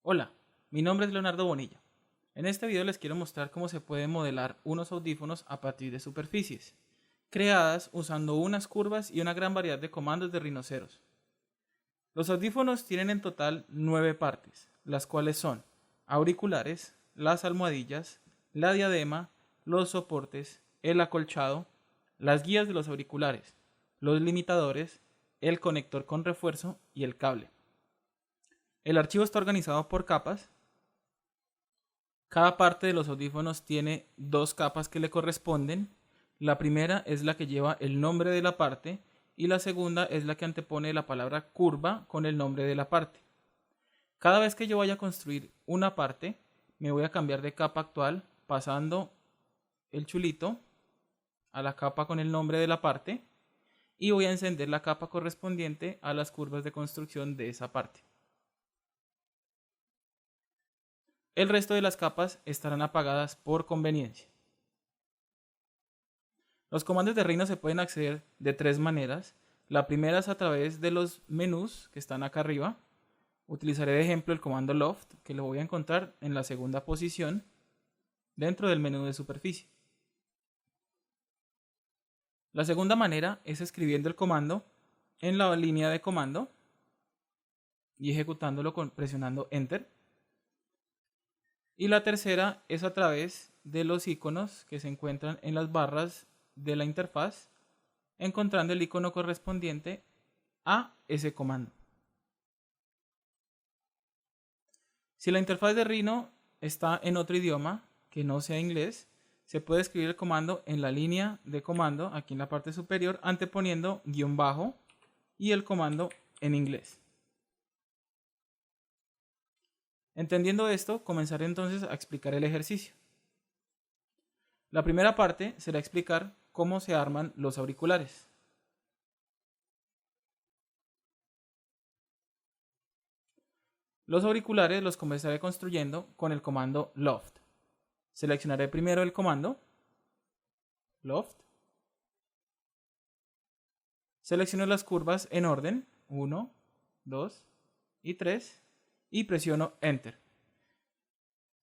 Hola, mi nombre es Leonardo Bonilla. En este video les quiero mostrar cómo se puede modelar unos audífonos a partir de superficies, creadas usando unas curvas y una gran variedad de comandos de rinoceros. Los audífonos tienen en total 9 partes, las cuales son auriculares, las almohadillas, la diadema, los soportes, el acolchado, las guías de los auriculares, los limitadores, el conector con refuerzo y el cable. El archivo está organizado por capas. Cada parte de los audífonos tiene dos capas que le corresponden. La primera es la que lleva el nombre de la parte y la segunda es la que antepone la palabra curva con el nombre de la parte. Cada vez que yo vaya a construir una parte, me voy a cambiar de capa actual pasando el chulito a la capa con el nombre de la parte y voy a encender la capa correspondiente a las curvas de construcción de esa parte. El resto de las capas estarán apagadas por conveniencia. Los comandos de Rhino se pueden acceder de tres maneras. La primera es a través de los menús que están acá arriba. Utilizaré de ejemplo el comando Loft, que lo voy a encontrar en la segunda posición dentro del menú de superficie. La segunda manera es escribiendo el comando en la línea de comando y ejecutándolo presionando Enter. Y la tercera es a través de los iconos que se encuentran en las barras de la interfaz, encontrando el icono correspondiente a ese comando. Si la interfaz de Rhino está en otro idioma que no sea inglés, se puede escribir el comando en la línea de comando, aquí en la parte superior, anteponiendo guión bajo y el comando en inglés. Entendiendo esto, comenzaré entonces a explicar el ejercicio. La primera parte será explicar cómo se arman los auriculares. Los auriculares los comenzaré construyendo con el comando Loft. Seleccionaré primero el comando Loft. Selecciono las curvas en orden 1, 2 y 3 y presiono Enter.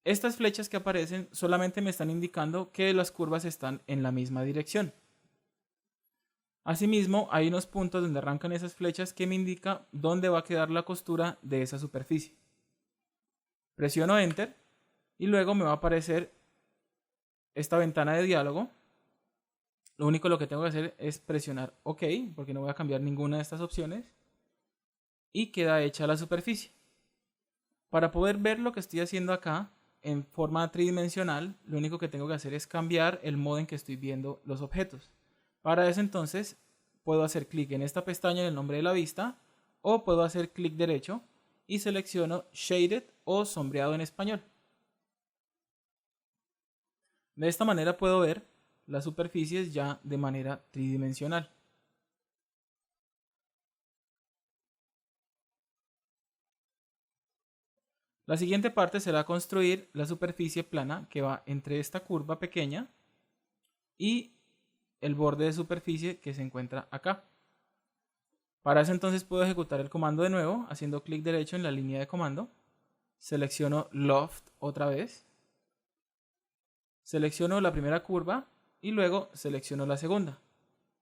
Estas flechas que aparecen solamente me están indicando que las curvas están en la misma dirección. Asimismo, hay unos puntos donde arrancan esas flechas que me indican dónde va a quedar la costura de esa superficie. Presiono Enter y luego me va a aparecer esta ventana de diálogo. Lo único que tengo que hacer es presionar OK, porque no voy a cambiar ninguna de estas opciones. Y queda hecha la superficie. Para poder ver lo que estoy haciendo acá en forma tridimensional, lo único que tengo que hacer es cambiar el modo en que estoy viendo los objetos. Para eso entonces puedo hacer clic en esta pestaña en el nombre de la vista o puedo hacer clic derecho y selecciono Shaded o sombreado en español. De esta manera puedo ver las superficies ya de manera tridimensional. La siguiente parte será construir la superficie plana que va entre esta curva pequeña y el borde de superficie que se encuentra acá. Para eso entonces puedo ejecutar el comando de nuevo haciendo clic derecho en la línea de comando. Selecciono Loft otra vez. Selecciono la primera curva y luego selecciono la segunda.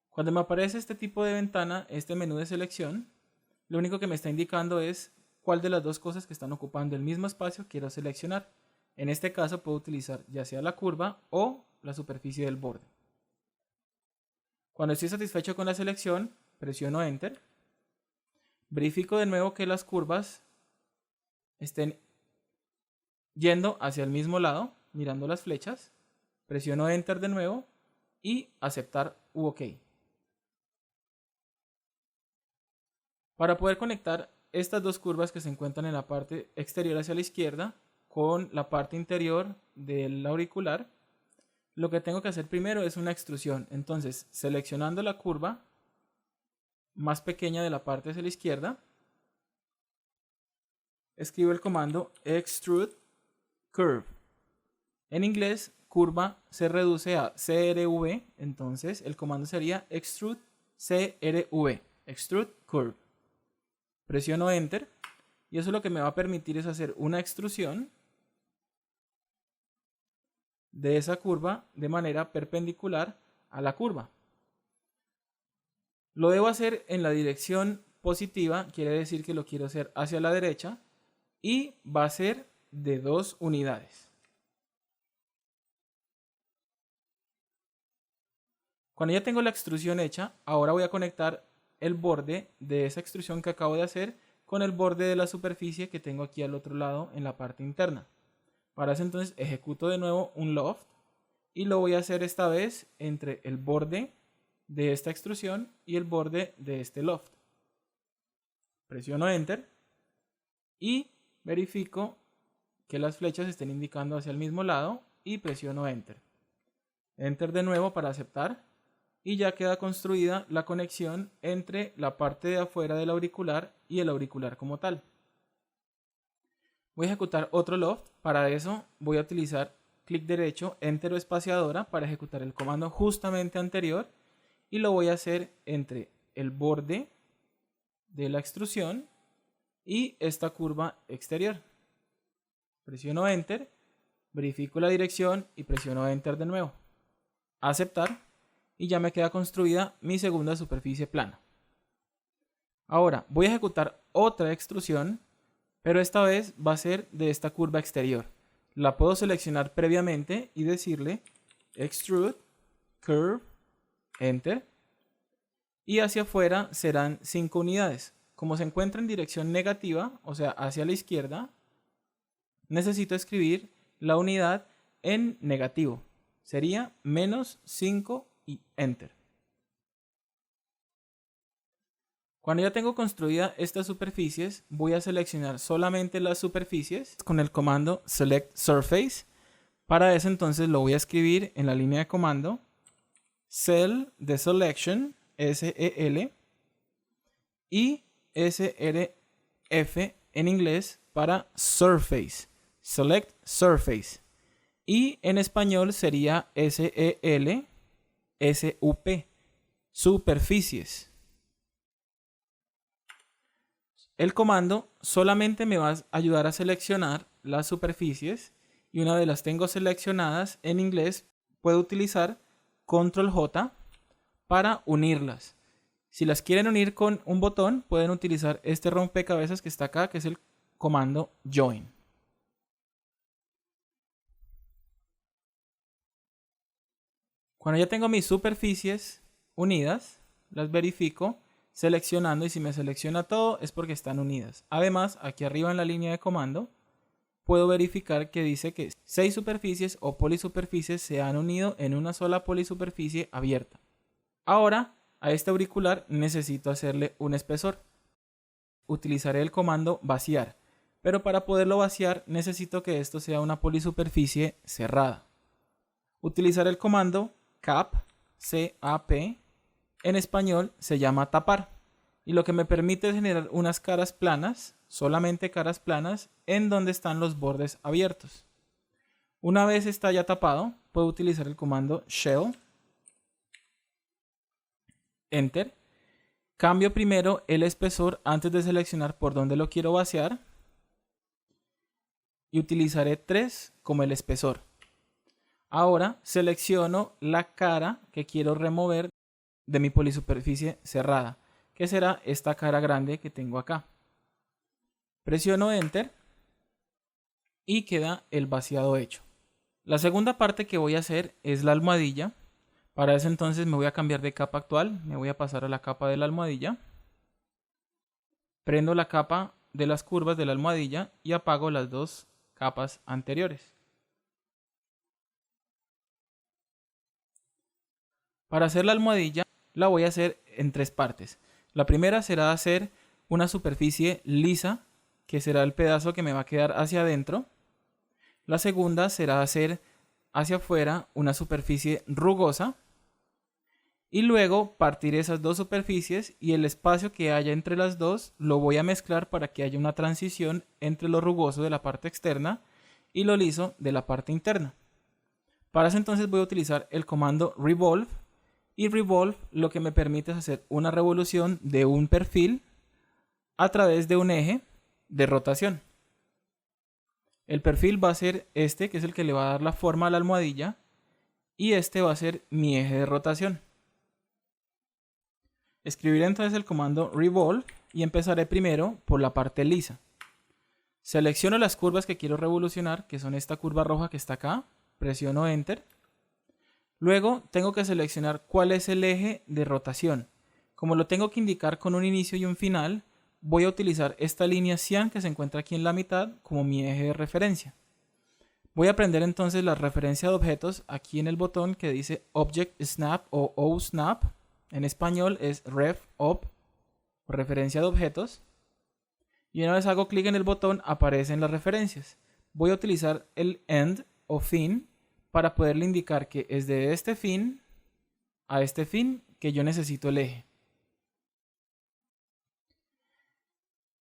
Cuando me aparece este tipo de ventana, este menú de selección, lo único que me está indicando es cuál de las dos cosas que están ocupando el mismo espacio quiero seleccionar. En este caso puedo utilizar ya sea la curva o la superficie del borde. Cuando estoy satisfecho con la selección, presiono Enter. Verifico de nuevo que las curvas estén yendo hacia el mismo lado, mirando las flechas. Presiono Enter de nuevo y aceptar u OK. Para poder conectar estas dos curvas que se encuentran en la parte exterior hacia la izquierda con la parte interior del auricular, lo que tengo que hacer primero es una extrusión. Entonces, seleccionando la curva más pequeña de la parte hacia la izquierda, escribo el comando Extrude Curve. En inglés, curva se reduce a CRV, entonces el comando sería Extrude CRV, Extrude Curve. Presiono Enter Y eso lo que me va a permitir es hacer una extrusión de esa curva de manera perpendicular a la curva. Lo debo hacer en la dirección positiva, quiere decir que lo quiero hacer hacia la derecha, y va a ser de 2 unidades. Cuando ya tengo la extrusión hecha, ahora voy a conectar el borde de esa extrusión que acabo de hacer con el borde de la superficie que tengo aquí al otro lado en la parte interna. Para eso entonces ejecuto de nuevo un loft y lo voy a hacer esta vez entre el borde de esta extrusión y el borde de este loft. Presiono Enter y verifico que las flechas estén indicando hacia el mismo lado y presiono Enter. Enter de nuevo para aceptar y ya queda construida la conexión entre la parte de afuera del auricular y el auricular como tal. Voy a ejecutar otro loft. Para eso voy a utilizar clic derecho, Enter o espaciadora para ejecutar el comando justamente anterior y lo voy a hacer entre el borde de la extrusión y esta curva exterior. Presiono Enter, verifico la dirección y presiono Enter de nuevo. Aceptar y ya me queda construida mi segunda superficie plana. Ahora voy a ejecutar otra extrusión, pero esta vez va a ser de esta curva exterior. La puedo seleccionar previamente y decirle Extrude, Curve, Enter. Y hacia afuera serán 5 unidades. Como se encuentra en dirección negativa, o sea, hacia la izquierda, necesito escribir la unidad en negativo. Sería -5 y Enter. Cuando ya tengo construida estas superficies, voy a seleccionar solamente las superficies con el comando Select Surface. Para eso entonces lo voy a escribir en la línea de comando Cell de Selection, SEL, y SRF en inglés para Surface, Select Surface. Y en español sería SEL, SUP, superficies. El comando solamente me va a ayudar a seleccionar las superficies y una vez las tengo seleccionadas en inglés puedo utilizar Control J para unirlas. Si las quieren unir con un botón pueden utilizar este rompecabezas que está acá, que es el comando Join. Cuando ya tengo mis superficies unidas, las verifico seleccionando y si me selecciona todo es porque están unidas. Además, aquí arriba en la línea de comando puedo verificar que dice que 6 superficies o polisuperficies se han unido en una sola polisuperficie abierta. Ahora, a este auricular necesito hacerle un espesor. Utilizaré el comando vaciar, pero para poderlo vaciar necesito que esto sea una polisuperficie cerrada. Utilizaré el comando cap, C-A-P, en español se llama tapar, y lo que me permite es generar unas caras planas, solamente caras planas, en donde están los bordes abiertos. Una vez está ya tapado, puedo utilizar el comando shell, Enter. Cambio primero el espesor antes de seleccionar por dónde lo quiero vaciar y utilizaré 3 como el espesor. Ahora selecciono la cara que quiero remover de mi polisuperficie cerrada, que será esta cara grande que tengo acá. Presiono Enter y queda el vaciado hecho. La segunda parte que voy a hacer es la almohadilla. Para eso entonces me voy a cambiar de capa actual, me voy a pasar a la capa de la almohadilla. Prendo la capa de las curvas de la almohadilla y apago las 2 capas anteriores. Para hacer la almohadilla la voy a hacer en 3 partes. La primera será hacer una superficie lisa, que será el pedazo que me va a quedar hacia adentro. La segunda será hacer hacia afuera una superficie rugosa. Y luego partir esas 2 superficies y el espacio que haya entre las dos lo voy a mezclar para que haya una transición entre lo rugoso de la parte externa y lo liso de la parte interna. Para eso entonces voy a utilizar el comando Revolve. Y Revolve lo que me permite es hacer una revolución de un perfil a través de un eje de rotación. El perfil va a ser este, que es el que le va a dar la forma a la almohadilla, y este va a ser mi eje de rotación. Escribiré entonces el comando revolve y empezaré primero por la parte lisa. Selecciono las curvas que quiero revolucionar, que son esta curva roja que está acá, presiono Enter. Luego tengo que seleccionar cuál es el eje de rotación. Como lo tengo que indicar con un inicio y un final, voy a utilizar esta línea cian que se encuentra aquí en la mitad como mi eje de referencia. Voy a prender entonces la referencia de objetos aquí en el botón que dice Object Snap o OSnap. En español es Ref Op, referencia de objetos. Y una vez hago clic en el botón aparecen las referencias. Voy a utilizar el End o fin para poderle indicar que es de este fin a este fin que yo necesito el eje.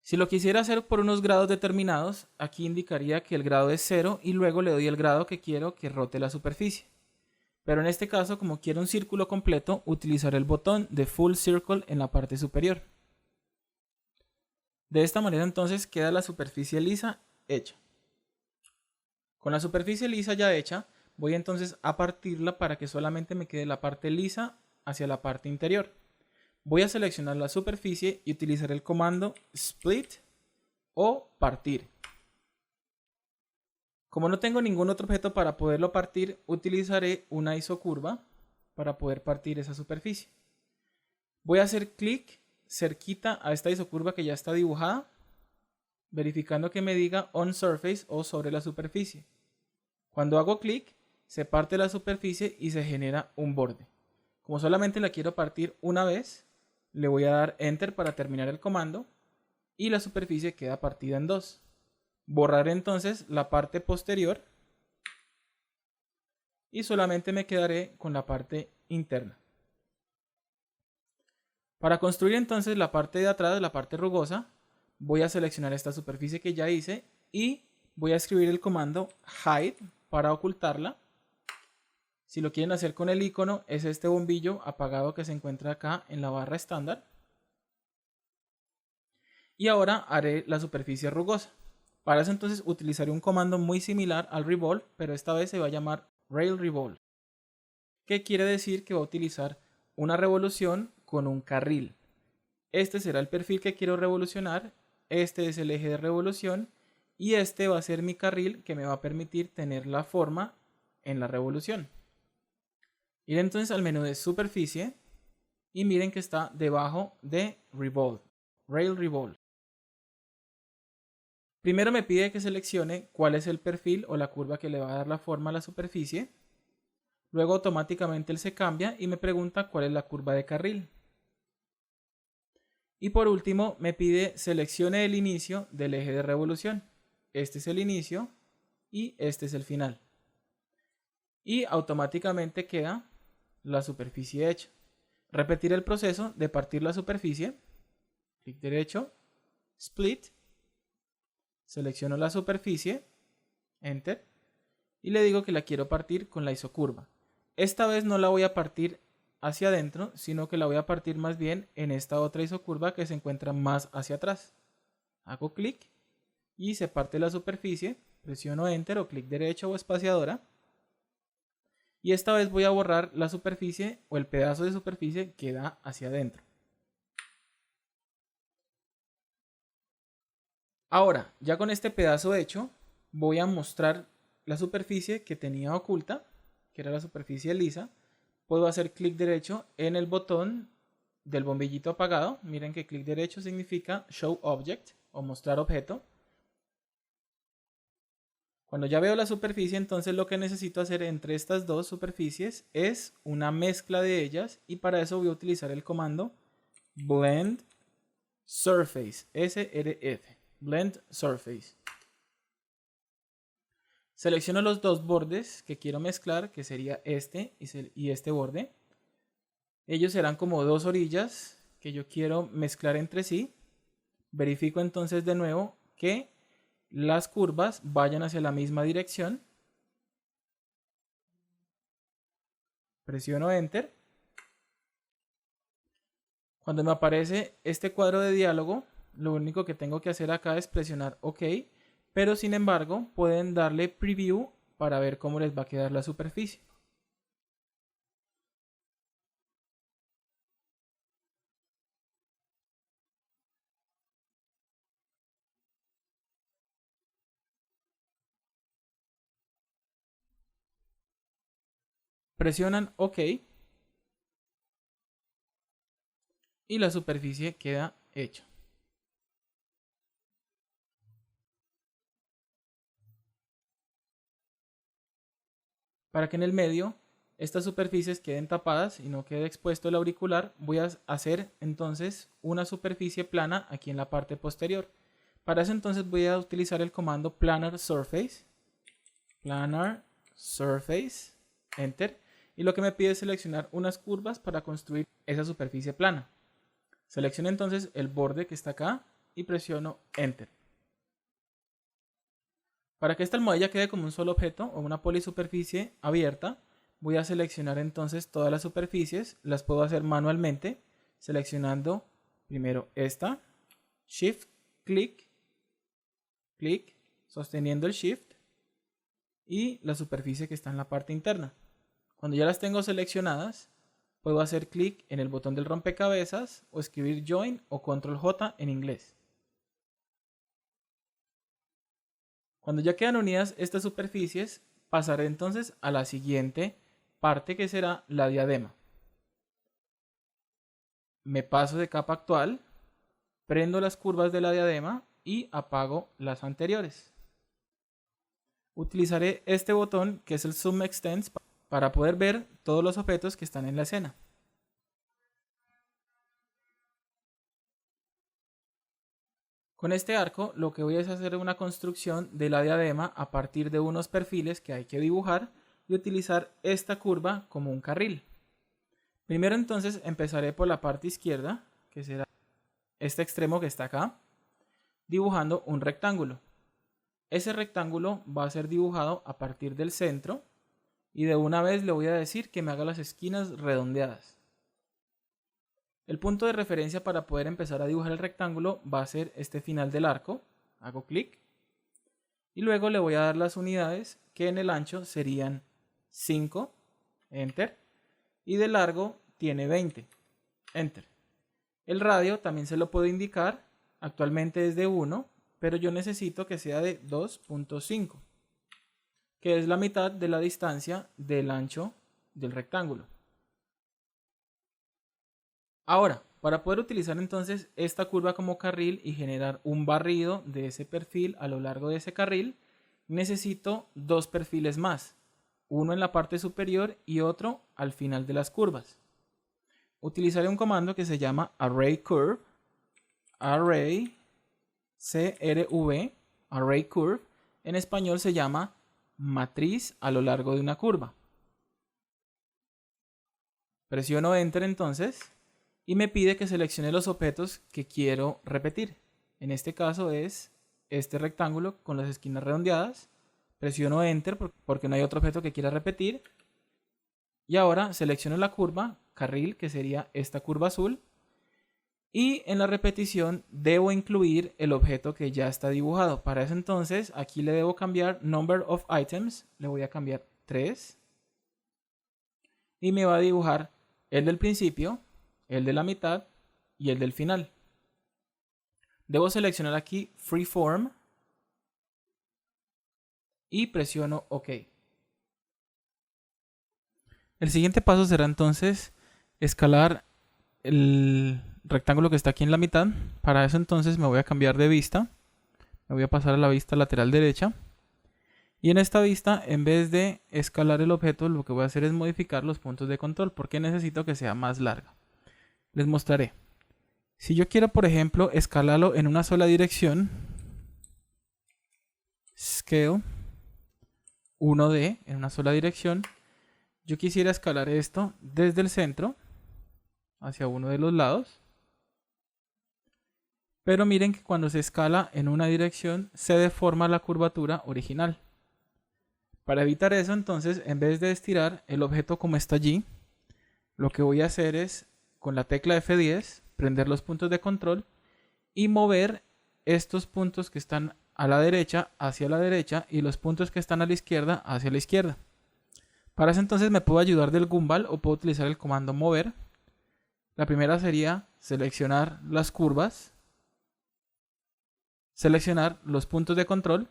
Si lo quisiera hacer por unos grados determinados, aquí indicaría que el grado es 0 y luego le doy el grado que quiero que rote la superficie. Pero en este caso, como quiero un círculo completo, utilizaré el botón de Full Circle en la parte superior. De esta manera entonces queda la superficie lisa hecha. Con la superficie lisa ya hecha, voy entonces a partirla para que solamente me quede la parte lisa hacia la parte interior. Voy a seleccionar la superficie y utilizar el comando split o partir. Como no tengo ningún otro objeto para poderlo partir, utilizaré una isocurva para poder partir esa superficie. Voy a hacer clic cerquita a esta isocurva que ya está dibujada, verificando que me diga on surface o sobre la superficie. Cuando hago clic, se parte la superficie y se genera un borde. Como solamente la quiero partir una vez, le voy a dar Enter para terminar el comando y la superficie queda partida en dos. Borraré entonces la parte posterior y solamente me quedaré con la parte interna. Para construir entonces la parte de atrás, la parte rugosa, voy a seleccionar esta superficie que ya hice y voy a escribir el comando hide para ocultarla. Si lo quieren hacer con el icono, es este bombillo apagado que se encuentra acá en la barra estándar. Y ahora haré la superficie rugosa. Para eso entonces utilizaré un comando muy similar al revolve, pero esta vez se va a llamar rail revolve, que quiere decir que va a utilizar una revolución con un carril. Este será el perfil que quiero revolucionar, este es el eje de revolución y este va a ser mi carril que me va a permitir tener la forma en la revolución. Ir entonces al menú de superficie y miren que está debajo de revolve, rail revolve. Primero me pide que seleccione cuál es el perfil o la curva que le va a dar la forma a la superficie. Luego automáticamente él se cambia y me pregunta cuál es la curva de carril. Y por último me pide seleccione el inicio del eje de revolución. Este es el inicio y este es el final. Y automáticamente queda la superficie hecha. Repetir el proceso de partir la superficie. Clic derecho, split. Selecciono la superficie, Enter. Y le digo que la quiero partir con la isocurva. Esta vez no la voy a partir hacia adentro, sino que la voy a partir más bien en esta otra isocurva que se encuentra más hacia atrás. Hago clic y se parte la superficie, presiono Enter o clic derecho o espaciadora. Y esta vez voy a borrar la superficie o el pedazo de superficie que da hacia adentro. Ahora, ya con este pedazo hecho, voy a mostrar la superficie que tenía oculta, que era la superficie lisa. Puedo hacer clic derecho en el botón del bombillito apagado. Miren que clic derecho significa Show Object o mostrar objeto. Cuando ya veo la superficie, entonces lo que necesito hacer entre estas dos superficies es una mezcla de ellas y para eso voy a utilizar el comando Blend Surface, SRF, Blend Surface. Selecciono los dos bordes que quiero mezclar, que sería este y este borde. Ellos serán como dos orillas que yo quiero mezclar entre sí. Verifico entonces de nuevo que las curvas vayan hacia la misma dirección. Presiono Enter. Cuando me aparece este cuadro de diálogo, lo único que tengo que hacer acá es presionar OK, pero sin embargo pueden darle preview para ver cómo les va a quedar la superficie. Presionan OK y la superficie queda hecha. Para que en el medio estas superficies queden tapadas y no quede expuesto el auricular, voy a hacer entonces una superficie plana aquí en la parte posterior. Para eso entonces voy a utilizar el comando planar surface, enter, y lo que me pide es seleccionar unas curvas para construir esa superficie plana. Selecciono entonces el borde que está acá y presiono enter. Para que esta almohadilla quede como un solo objeto o una polisuperficie abierta, voy a seleccionar entonces todas las superficies. Las puedo hacer manualmente seleccionando primero esta, shift, clic, clic, sosteniendo el shift y la superficie que está en la parte interna. Cuando ya las tengo seleccionadas, puedo hacer clic en el botón del rompecabezas o escribir Join o Control J en inglés. Cuando ya quedan unidas estas superficies, pasaré entonces a la siguiente parte que será la diadema. Me paso de capa actual, prendo las curvas de la diadema y apago las anteriores. Utilizaré este botón que es el Zoom Extends para poder ver todos los objetos que están en la escena. Con este arco lo que voy a hacer es una construcción de la diadema a partir de unos perfiles que hay que dibujar y utilizar esta curva como un carril. Primero entonces empezaré por la parte izquierda, que será este extremo que está acá, dibujando un rectángulo. Ese rectángulo va a ser dibujado a partir del centro y de una vez le voy a decir que me haga las esquinas redondeadas. El punto de referencia para poder empezar a dibujar el rectángulo va a ser este final del arco. Hago clic y luego le voy a dar las unidades que en el ancho serían 5, enter, y de largo tiene 20, enter. El radio también se lo puedo indicar, actualmente es de 1, pero yo necesito que sea de 2.5, que es la mitad de la distancia del ancho del rectángulo. Ahora, para poder utilizar entonces esta curva como carril y generar un barrido de ese perfil a lo largo de ese carril, necesito dos perfiles más, uno en la parte superior y otro al final de las curvas. Utilizaré un comando que se llama ArrayCurve, array, CRV, ArrayCurve, en español se llama matriz a lo largo de una curva. Presiono Enter entonces y me pide que seleccione los objetos que quiero repetir. En este caso es este rectángulo con las esquinas redondeadas. Presiono Enter porque no hay otro objeto que quiera repetir. Y ahora selecciono la curva, carril, que sería esta curva azul. Y en la repetición debo incluir el objeto que ya está dibujado. Para eso entonces aquí le debo cambiar Number of Items. Le voy a cambiar 3. Y me va a dibujar el del principio, el de la mitad y el del final. Debo seleccionar aquí Freeform y presiono OK. El siguiente paso será entonces escalar el rectángulo que está aquí en la mitad. Para eso entonces me voy a cambiar de vista. Me voy a pasar a la vista lateral derecha. Y en esta vista, en vez de escalar el objeto, lo que voy a hacer es modificar los puntos de control porque necesito que sea más larga. Les mostraré. Si yo quiero, por ejemplo, escalarlo en una sola dirección, Scale 1D en una sola dirección, yo quisiera escalar esto desde el centro hacia uno de los lados. Pero miren que cuando se escala en una dirección, se deforma la curvatura original. Para evitar eso, entonces, en vez de estirar el objeto como está allí, lo que voy a hacer es, con la tecla F10, prender los puntos de control y mover estos puntos que están a la derecha hacia la derecha y los puntos que están a la izquierda hacia la izquierda. Para eso entonces me puedo ayudar del gimbal o puedo utilizar el comando mover. La primera sería seleccionar las curvas, seleccionar los puntos de control.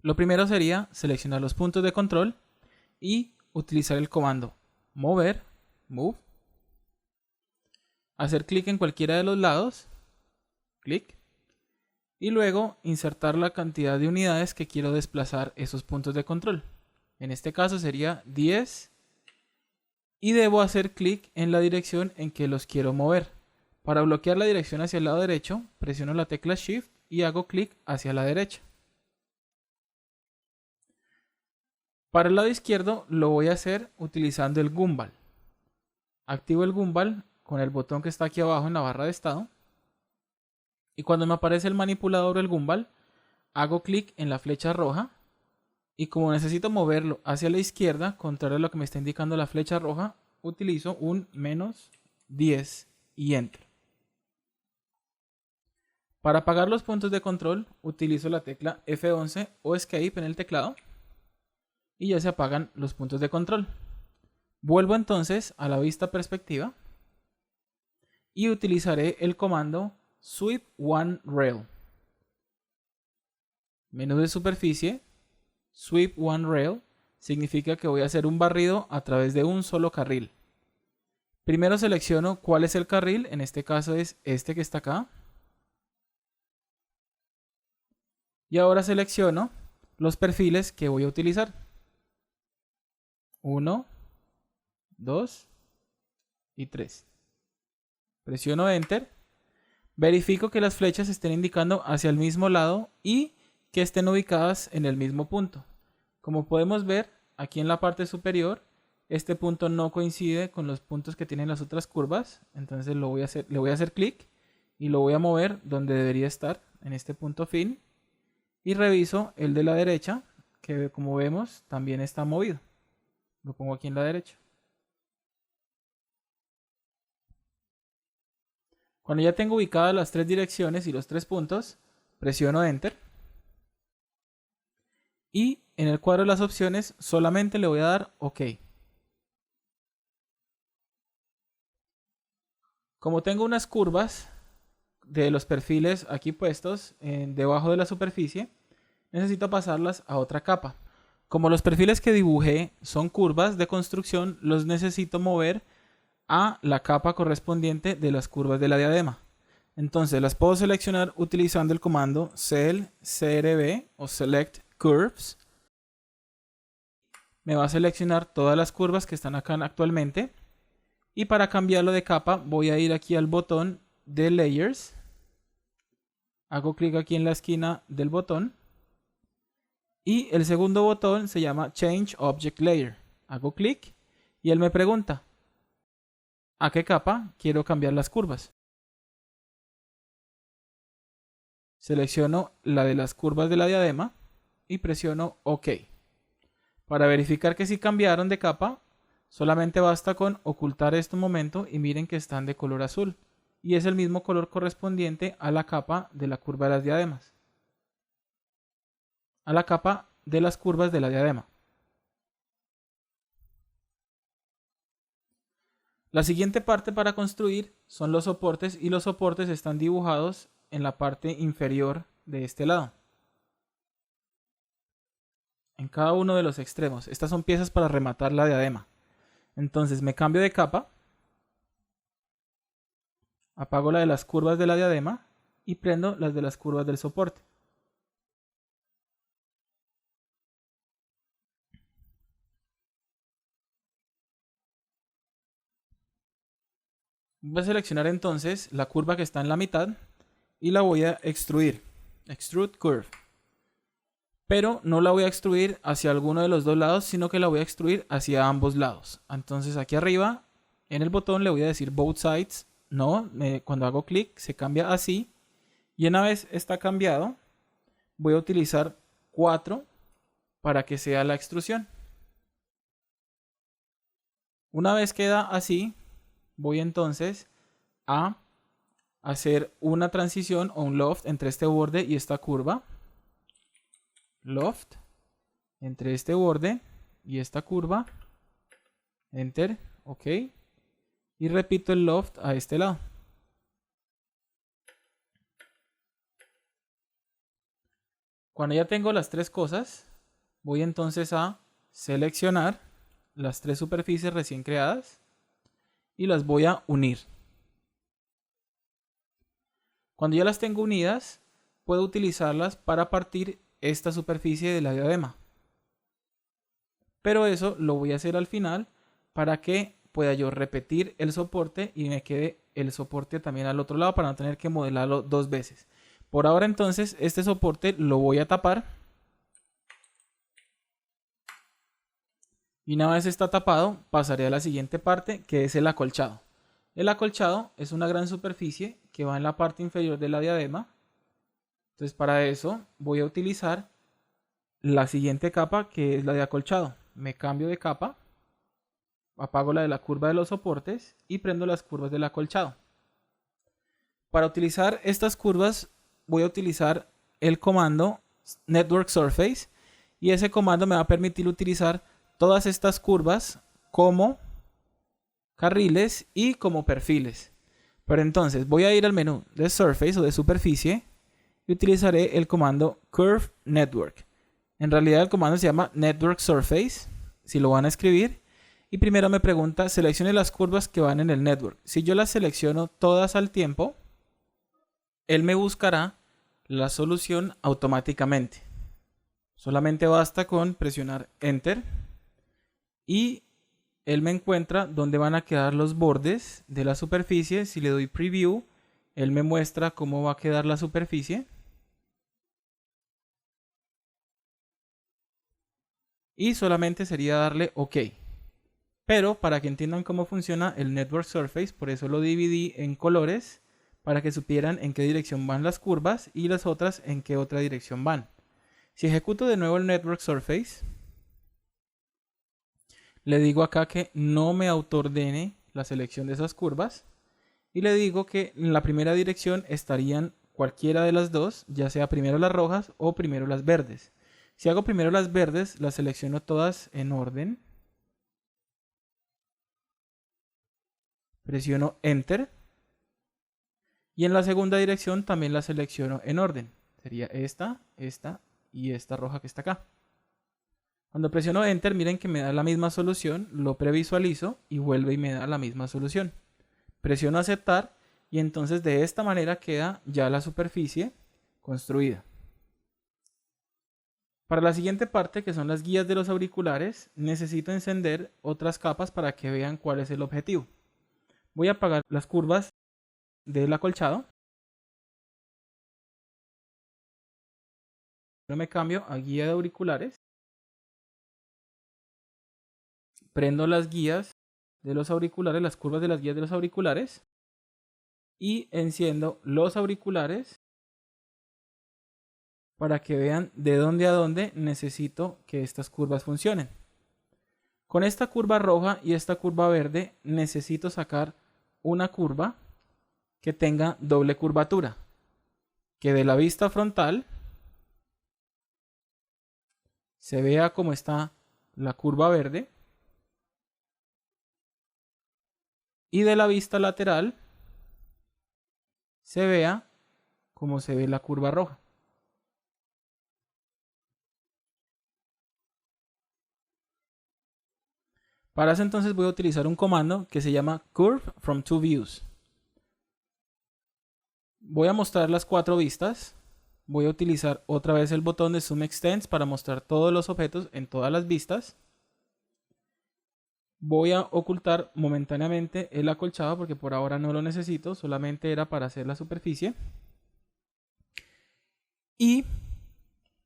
Lo primero sería seleccionar los puntos de control y utilizar el comando mover, move, hacer clic en cualquiera de los lados, clic, y luego insertar la cantidad de unidades que quiero desplazar esos puntos de control. En este caso sería 10 y debo hacer clic en la dirección en que los quiero mover. Para bloquear la dirección hacia el lado derecho, presiono la tecla Shift y hago clic hacia la derecha. Para el lado izquierdo lo voy a hacer utilizando el gimbal. Activo el gimbal con el botón que está aquí abajo en la barra de estado. Y cuando me aparece el manipulador o el gimbal, hago clic en la flecha roja. Y como necesito moverlo hacia la izquierda, contrario a lo que me está indicando la flecha roja, utilizo un -10 y Enter. Para apagar los puntos de control, utilizo la tecla F11 o Escape en el teclado. Y ya se apagan los puntos de control. Vuelvo entonces a la vista perspectiva. Y utilizaré el comando Sweep One Rail. Menú de superficie. Sweep One Rail significa que voy a hacer un barrido a través de un solo carril. Primero selecciono cuál es el carril, en este caso es este que está acá. Y ahora selecciono los perfiles que voy a utilizar. 1, 2 y 3. Presiono Enter. Verifico que las flechas estén indicando hacia el mismo lado y que estén ubicadas en el mismo punto. Como podemos ver, aquí en la parte superior, este punto no coincide con los puntos que tienen las otras curvas. Entonces le voy a hacer clic y lo voy a mover donde debería estar, en este punto fin. Y reviso el de la derecha, que como vemos también está movido. Lo pongo aquí en la derecha. Cuando ya tengo ubicadas las tres direcciones y los tres puntos, presiono Enter. Y en el cuadro de las opciones solamente le voy a dar OK. Como tengo unas curvas de los perfiles aquí puestos debajo de la superficie, necesito pasarlas a otra capa. Como los perfiles que dibujé son curvas de construcción, los necesito mover a la capa correspondiente de las curvas de la diadema. Entonces las puedo seleccionar utilizando el comando CLB o Select Curves. Me va a seleccionar todas las curvas que están acá actualmente. Y para cambiarlo de capa voy a ir aquí al botón de Layers. Hago clic aquí en la esquina del botón. Y el segundo botón se llama Change Object Layer. Hago clic y él me pregunta ¿a qué capa quiero cambiar las curvas? Selecciono la de las curvas de la diadema y presiono OK. Para verificar que sí cambiaron de capa, solamente basta con ocultar esto un momento y miren que están de color azul. Y es el mismo color correspondiente a la capa de la curva de las diademas. A la capa de las curvas de la diadema. La siguiente parte para construir son los soportes y los soportes están dibujados en la parte inferior de este lado. En cada uno de los extremos. Estas son piezas para rematar la diadema. Entonces me cambio de capa. Apago la de las curvas de la diadema y prendo las de las curvas del soporte. Voy a seleccionar entonces la curva que está en la mitad y la voy a extruir. Extrude Curve. Pero no la voy a extruir hacia alguno de los dos lados, sino que la voy a extruir hacia ambos lados. Entonces aquí arriba, en el botón le voy a decir Both Sides. No, cuando hago clic se cambia así. Y una vez está cambiado, voy a utilizar 4 para que sea la extrusión. Una vez queda así, voy entonces a hacer una transición o un loft entre este borde y esta curva. Loft entre este borde y esta curva. Enter. Ok. Y repito el loft a este lado. Cuando ya tengo las tres cosas, voy entonces a seleccionar las tres superficies recién creadas y las voy a unir. Cuando ya las tengo unidas, puedo utilizarlas para partir esta superficie de la diadema. Pero eso lo voy a hacer al final para que pueda yo repetir el soporte y me quede el soporte también al otro lado para no tener que modelarlo dos veces. Por ahora entonces este soporte lo voy a tapar. Y una vez está tapado, pasaré a la siguiente parte, que es el acolchado. El acolchado es una gran superficie que va en la parte inferior de la diadema. Entonces para eso voy a utilizar la siguiente capa, que es la de acolchado. Me cambio de capa, apago la de la curva de los soportes y prendo las curvas del acolchado. Para utilizar estas curvas voy a utilizar el comando Network Surface y ese comando me va a permitir utilizar todas estas curvas como carriles y como perfiles. Pero entonces voy a ir al menú de Surface o de superficie y utilizaré el comando Curve Network. En realidad el comando se llama Network Surface, si lo van a escribir. Y primero me pregunta, seleccione las curvas que van en el network. Si yo las selecciono todas al tiempo, él me buscará la solución automáticamente. Solamente basta con presionar Enter y él me encuentra dónde van a quedar los bordes de la superficie. Si le doy Preview, él me muestra cómo va a quedar la superficie. Y solamente sería darle OK. Pero para que entiendan cómo funciona el Network Surface, por eso lo dividí en colores, para que supieran en qué dirección van las curvas y las otras en qué otra dirección van. Si ejecuto de nuevo el Network Surface, le digo acá que no me autoordene la selección de esas curvas y le digo que en la primera dirección estarían cualquiera de las dos, ya sea primero las rojas o primero las verdes. Si hago primero las verdes, las selecciono todas en orden. Presiono Enter. Y en la segunda dirección también la selecciono en orden. Sería esta, esta y esta roja que está acá. Cuando presiono Enter, miren que me da la misma solución. Lo previsualizo y vuelve y me da la misma solución. Presiono Aceptar y entonces de esta manera queda ya la superficie construida. Para la siguiente parte, que son las guías de los auriculares, necesito encender otras capas para que vean cuál es el objetivo. Voy a apagar las curvas del acolchado. Yo me cambio a guía de auriculares. Prendo las guías de los auriculares, las curvas de las guías de los auriculares. Y enciendo los auriculares para que vean de dónde a dónde necesito que estas curvas funcionen. Con esta curva roja y esta curva verde necesito sacar una curva que tenga doble curvatura. Que de la vista frontal se vea cómo está la curva verde. Y de la vista lateral se vea cómo se ve la curva roja. Para eso entonces voy a utilizar un comando que se llama Curve from two views. Voy a mostrar las cuatro vistas. Voy a utilizar otra vez el botón de Zoom Extends para mostrar todos los objetos en todas las vistas. Voy a ocultar momentáneamente el acolchado porque por ahora no lo necesito, solamente era para hacer la superficie. Y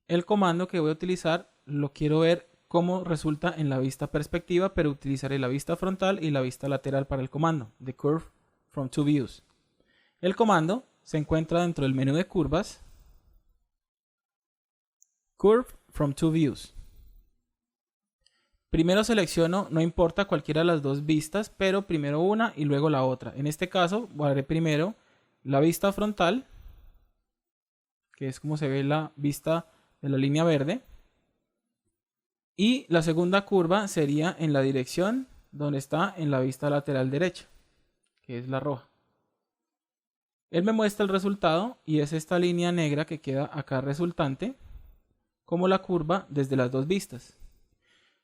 el comando que voy a utilizar lo quiero ver cómo resulta en la vista perspectiva, pero utilizaré la vista frontal y la vista lateral para el comando de Curve from two views. El comando se encuentra dentro del menú de curvas, Curve from two views. Primero selecciono, no importa cualquiera de las dos vistas, pero primero una y luego la otra. En este caso, haré primero la vista frontal, que es como se ve la vista de la línea verde. Y la segunda curva sería en la dirección donde está en la vista lateral derecha, que es la roja. Él me muestra el resultado y es esta línea negra que queda acá resultante, como la curva desde las dos vistas.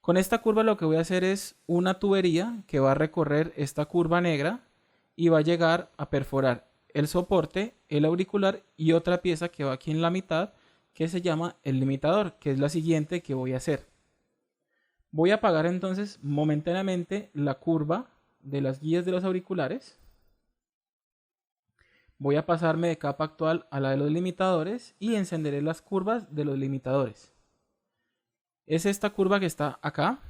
Con esta curva lo que voy a hacer es una tubería que va a recorrer esta curva negra y va a llegar a perforar el soporte, el auricular y otra pieza que va aquí en la mitad, que se llama el limitador, que es la siguiente que voy a hacer. Voy a apagar entonces momentáneamente la curva de las guías de los auriculares. Voy a pasarme de capa actual a la de los limitadores y encenderé las curvas de los limitadores. Es esta curva que está acá.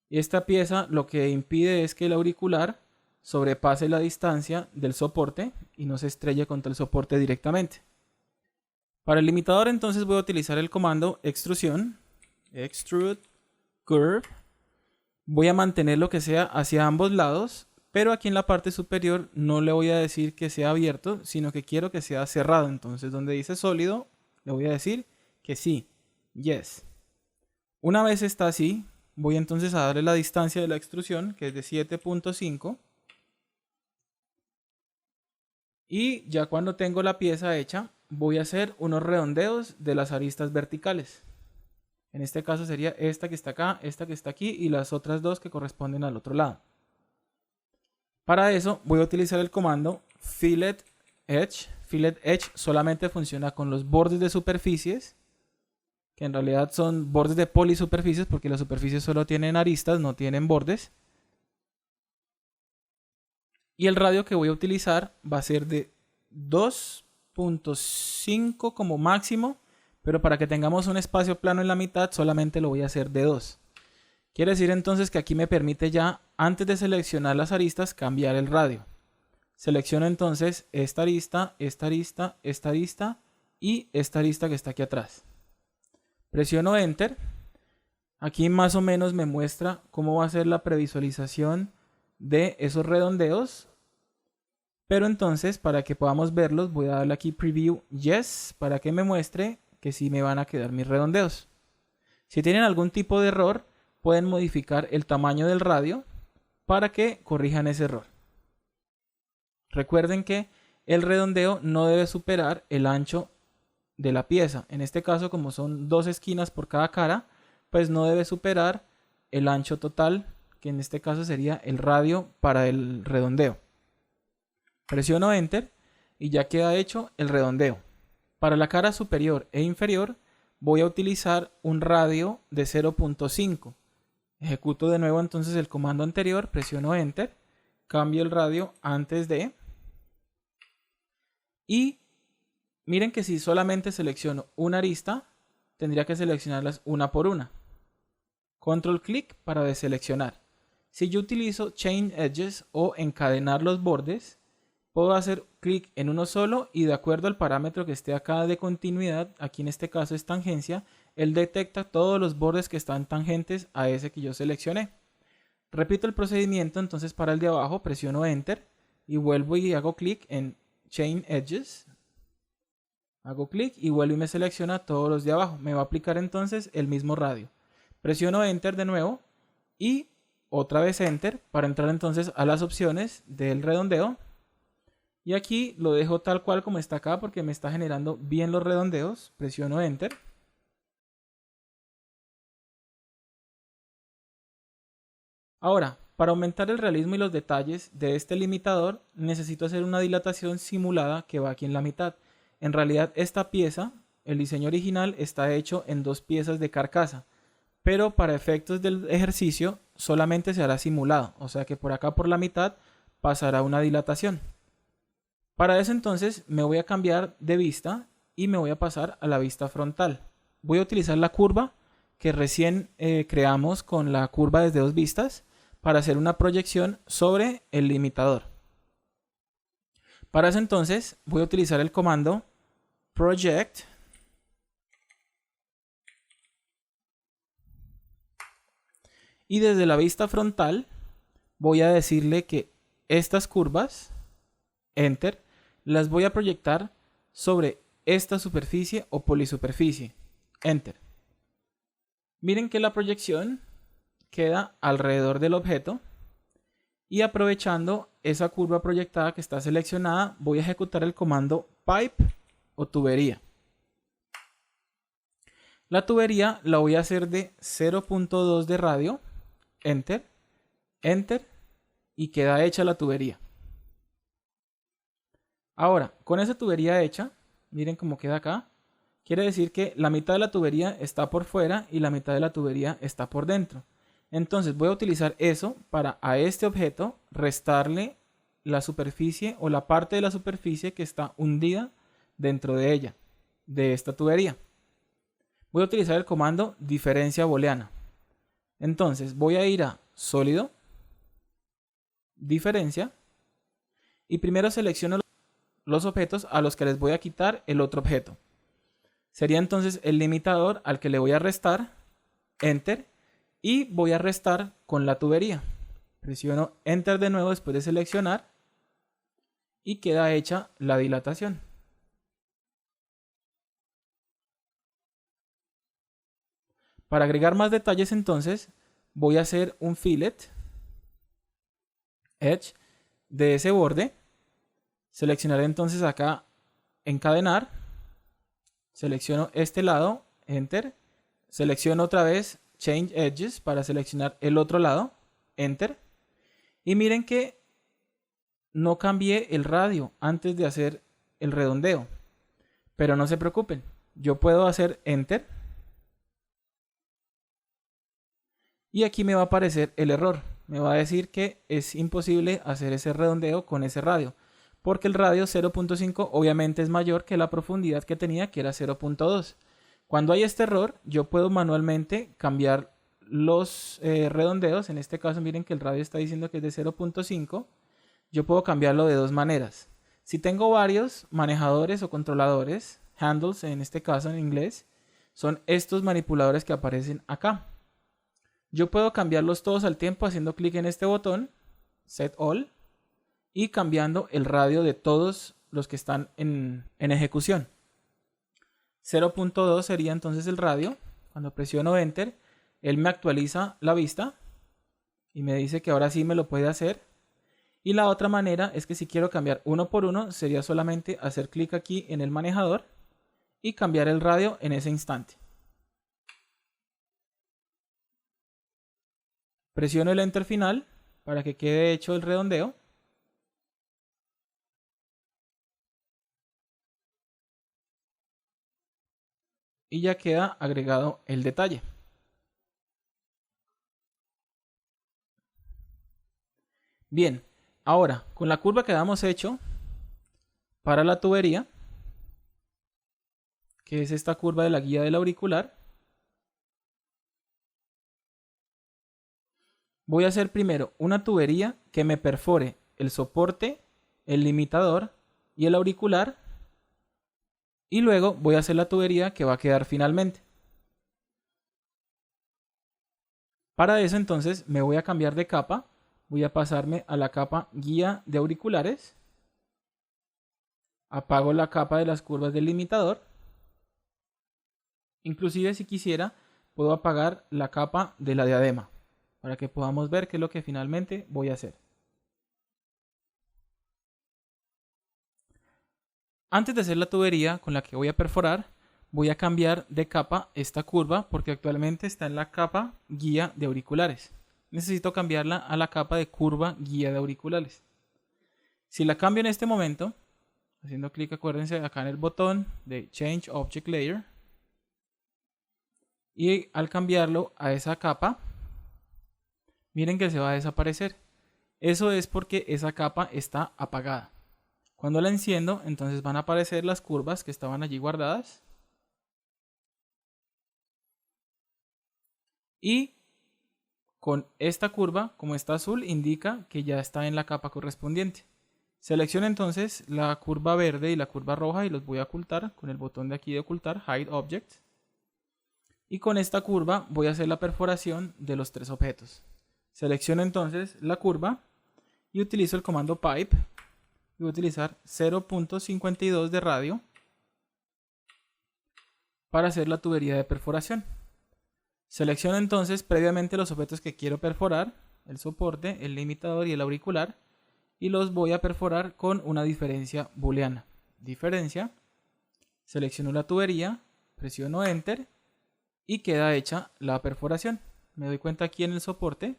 Esta pieza lo que impide es que el auricular sobrepase la distancia del soporte y no se estrelle contra el soporte directamente. Para el limitador entonces voy a utilizar el comando extrusión, extrude curve. Voy a mantener lo que sea hacia ambos lados, pero aquí en la parte superior no le voy a decir que sea abierto, sino que quiero que sea cerrado. Entonces donde dice sólido le voy a decir que sí, yes. Una vez está así, voy entonces a darle la distancia de la extrusión, que es de 7.5. Y ya cuando tengo la pieza hecha, voy a hacer unos redondeos de las aristas verticales. En este caso sería esta que está acá, esta que está aquí y las otras dos que corresponden al otro lado. Para eso voy a utilizar el comando fillet edge. Fillet edge solamente funciona con los bordes de superficies, que en realidad son bordes de polisuperficies porque las superficies solo tienen aristas, no tienen bordes. Y el radio que voy a utilizar va a ser de 2.5 como máximo, pero para que tengamos un espacio plano en la mitad solamente lo voy a hacer de 2. Quiere decir entonces que aquí me permite ya, antes de seleccionar las aristas, cambiar el radio. Selecciono entonces esta arista, esta arista, esta arista y esta arista que está aquí atrás. Presiono Enter. Aquí más o menos me muestra cómo va a ser la previsualización de esos redondeos. Pero entonces, para que podamos verlos, voy a darle aquí Preview Yes, para que me muestre que sí me van a quedar mis redondeos. Si tienen algún tipo de error, pueden modificar el tamaño del radio para que corrijan ese error. Recuerden que el redondeo no debe superar el ancho de la pieza. En este caso, como son dos esquinas por cada cara, pues no debe superar el ancho total, que en este caso sería el radio para el redondeo. Presiono Enter y ya queda hecho el redondeo. Para la cara superior e inferior voy a utilizar un radio de 0.5. Ejecuto de nuevo entonces el comando anterior, presiono Enter, cambio el radio antes de. Y miren que si solamente selecciono una arista, tendría que seleccionarlas una por una. Control clic para deseleccionar. Si yo utilizo Chain Edges o encadenar los bordes, puedo hacer clic en uno solo y de acuerdo al parámetro que esté acá de continuidad, aquí en este caso es tangencia, él detecta todos los bordes que están tangentes a ese que yo seleccioné. Repito el procedimiento entonces para el de abajo, presiono Enter y vuelvo y hago clic en Chain Edges. Hago clic y vuelvo y me selecciona todos los de abajo. Me va a aplicar entonces el mismo radio. Presiono Enter de nuevo y otra vez Enter para entrar entonces a las opciones del redondeo. Y aquí lo dejo tal cual como está acá porque me está generando bien los redondeos. Presiono Enter. Ahora, para aumentar el realismo y los detalles de este limitador, necesito hacer una dilatación simulada que va aquí en la mitad. En realidad esta pieza, el diseño original, está hecho en dos piezas de carcasa. Pero para efectos del ejercicio solamente se hará simulado. O sea que por acá por la mitad pasará una dilatación. Para eso entonces me voy a cambiar de vista y me voy a pasar a la vista frontal. Voy a utilizar la curva que recién creamos con la curva desde dos vistas para hacer una proyección sobre el limitador. Para eso entonces voy a utilizar el comando Project y desde la vista frontal voy a decirle que estas curvas Enter, las voy a proyectar sobre esta superficie o polisuperficie. Enter. Miren que la proyección queda alrededor del objeto y aprovechando esa curva proyectada que está seleccionada, voy a ejecutar el comando pipe o tubería. La tubería la voy a hacer de 0.2 de radio. Enter, Enter y queda hecha la tubería. Ahora, con esa tubería hecha, miren cómo queda acá. Quiere decir que la mitad de la tubería está por fuera y la mitad de la tubería está por dentro. Entonces voy a utilizar eso para a este objeto restarle la superficie o la parte de la superficie que está hundida dentro de ella, de esta tubería. Voy a utilizar el comando diferencia booleana. Entonces voy a ir a sólido, diferencia, y primero selecciono los objetos a los que les voy a quitar el otro objeto. Sería entonces el limitador al que le voy a restar, Enter, y voy a restar con la tubería. Presiono Enter de nuevo después de seleccionar y queda hecha la dilatación. Para agregar más detalles entonces voy a hacer un fillet edge de ese borde. Seleccionaré entonces acá encadenar. Selecciono este lado, Enter. Selecciono otra vez Change Edges para seleccionar el otro lado, Enter. Y miren que no cambié el radio antes de hacer el redondeo. Pero no se preocupen, yo puedo hacer Enter. Y aquí me va a aparecer el error. Me va a decir que es imposible hacer ese redondeo con ese radio. Porque el radio 0.5 obviamente es mayor que la profundidad que tenía, que era 0.2. Cuando hay este error, yo puedo manualmente cambiar los redondeos. En este caso, miren que el radio está diciendo que es de 0.5. Yo puedo cambiarlo de dos maneras. Si tengo varios manejadores o controladores, handles en este caso en inglés, son estos manipuladores que aparecen acá. Yo puedo cambiarlos todos al tiempo haciendo clic en este botón, Set All, y cambiando el radio de todos los que están en ejecución. 0.2 sería entonces el radio. Cuando presiono Enter, él me actualiza la vista y me dice que ahora sí me lo puede hacer. Y la otra manera es que si quiero cambiar uno por uno, sería solamente hacer clic aquí en el manejador y cambiar el radio en ese instante. Presiono el Enter final para que quede hecho el redondeo. Y ya queda agregado el detalle. Bien, ahora con la curva que habíamos hecho para la tubería, que es esta curva de la guía del auricular, voy a hacer primero una tubería que me perfore el soporte, el limitador y el auricular. Y luego voy a hacer la tubería que va a quedar finalmente. Para eso entonces me voy a cambiar de capa. Voy a pasarme a la capa guía de auriculares. Apago la capa de las curvas del limitador. Inclusive si quisiera puedo apagar la capa de la diadema para que podamos ver qué es lo que finalmente voy a hacer. Antes de hacer la tubería con la que voy a perforar, voy a cambiar de capa esta curva porque actualmente está en la capa guía de auriculares. Necesito cambiarla a la capa de curva guía de auriculares. Si la cambio en este momento, haciendo clic, acuérdense acá en el botón de Change Object Layer, y al cambiarlo a esa capa, miren que se va a desaparecer. Eso es porque esa capa está apagada. Cuando la enciendo, entonces van a aparecer las curvas que estaban allí guardadas. Y con esta curva, como está azul, indica que ya está en la capa correspondiente. Selecciono entonces la curva verde y la curva roja y los voy a ocultar con el botón de aquí de ocultar, Hide Object. Y con esta curva voy a hacer la perforación de los tres objetos. Selecciono entonces la curva y utilizo el comando Pipe y voy a utilizar 0.52 de radio para hacer la tubería de perforación. Selecciono entonces previamente los objetos que quiero perforar, el soporte, el limitador y el auricular, y los voy a perforar con una diferencia booleana. Diferencia, selecciono la tubería, presiono Enter y queda hecha la perforación. Me doy cuenta aquí en el soporte,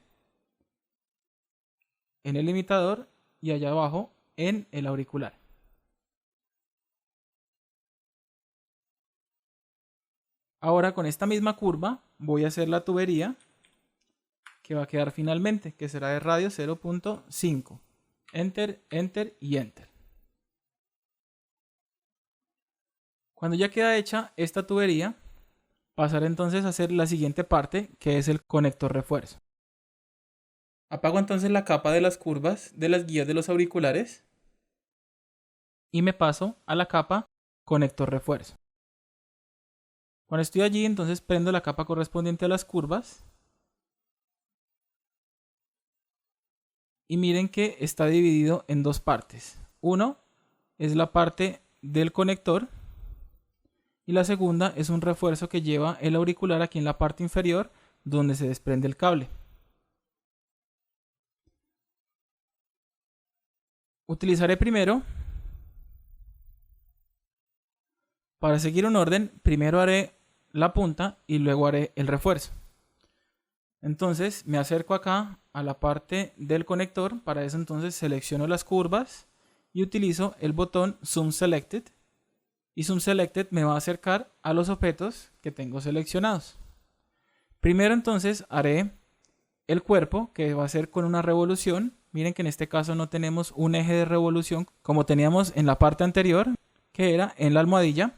en el limitador y allá abajo en el auricular. Ahora con esta misma curva voy a hacer la tubería que va a quedar finalmente, que será de radio 0.5. Enter, Enter y Enter. Cuando ya queda hecha esta tubería, pasaré entonces a hacer la siguiente parte, que es el conector refuerzo. Apago entonces la capa de las curvas de las guías de los auriculares y me paso a la capa conector refuerzo. Cuando estoy allí, entonces prendo la capa correspondiente a las curvas y miren que está dividido en dos partes. Uno es la parte del conector y la segunda es un refuerzo que lleva el auricular aquí en la parte inferior donde se desprende el cable. Utilizaré primero, para seguir un orden, primero haré la punta y luego haré el refuerzo. Entonces me acerco acá a la parte del conector. Para eso entonces selecciono las curvas y utilizo el botón Zoom Selected. Y Zoom Selected me va a acercar a los objetos que tengo seleccionados. Primero entonces haré el cuerpo, que va a ser con una revolución. Miren que en este caso no tenemos un eje de revolución como teníamos en la parte anterior, que era en la almohadilla.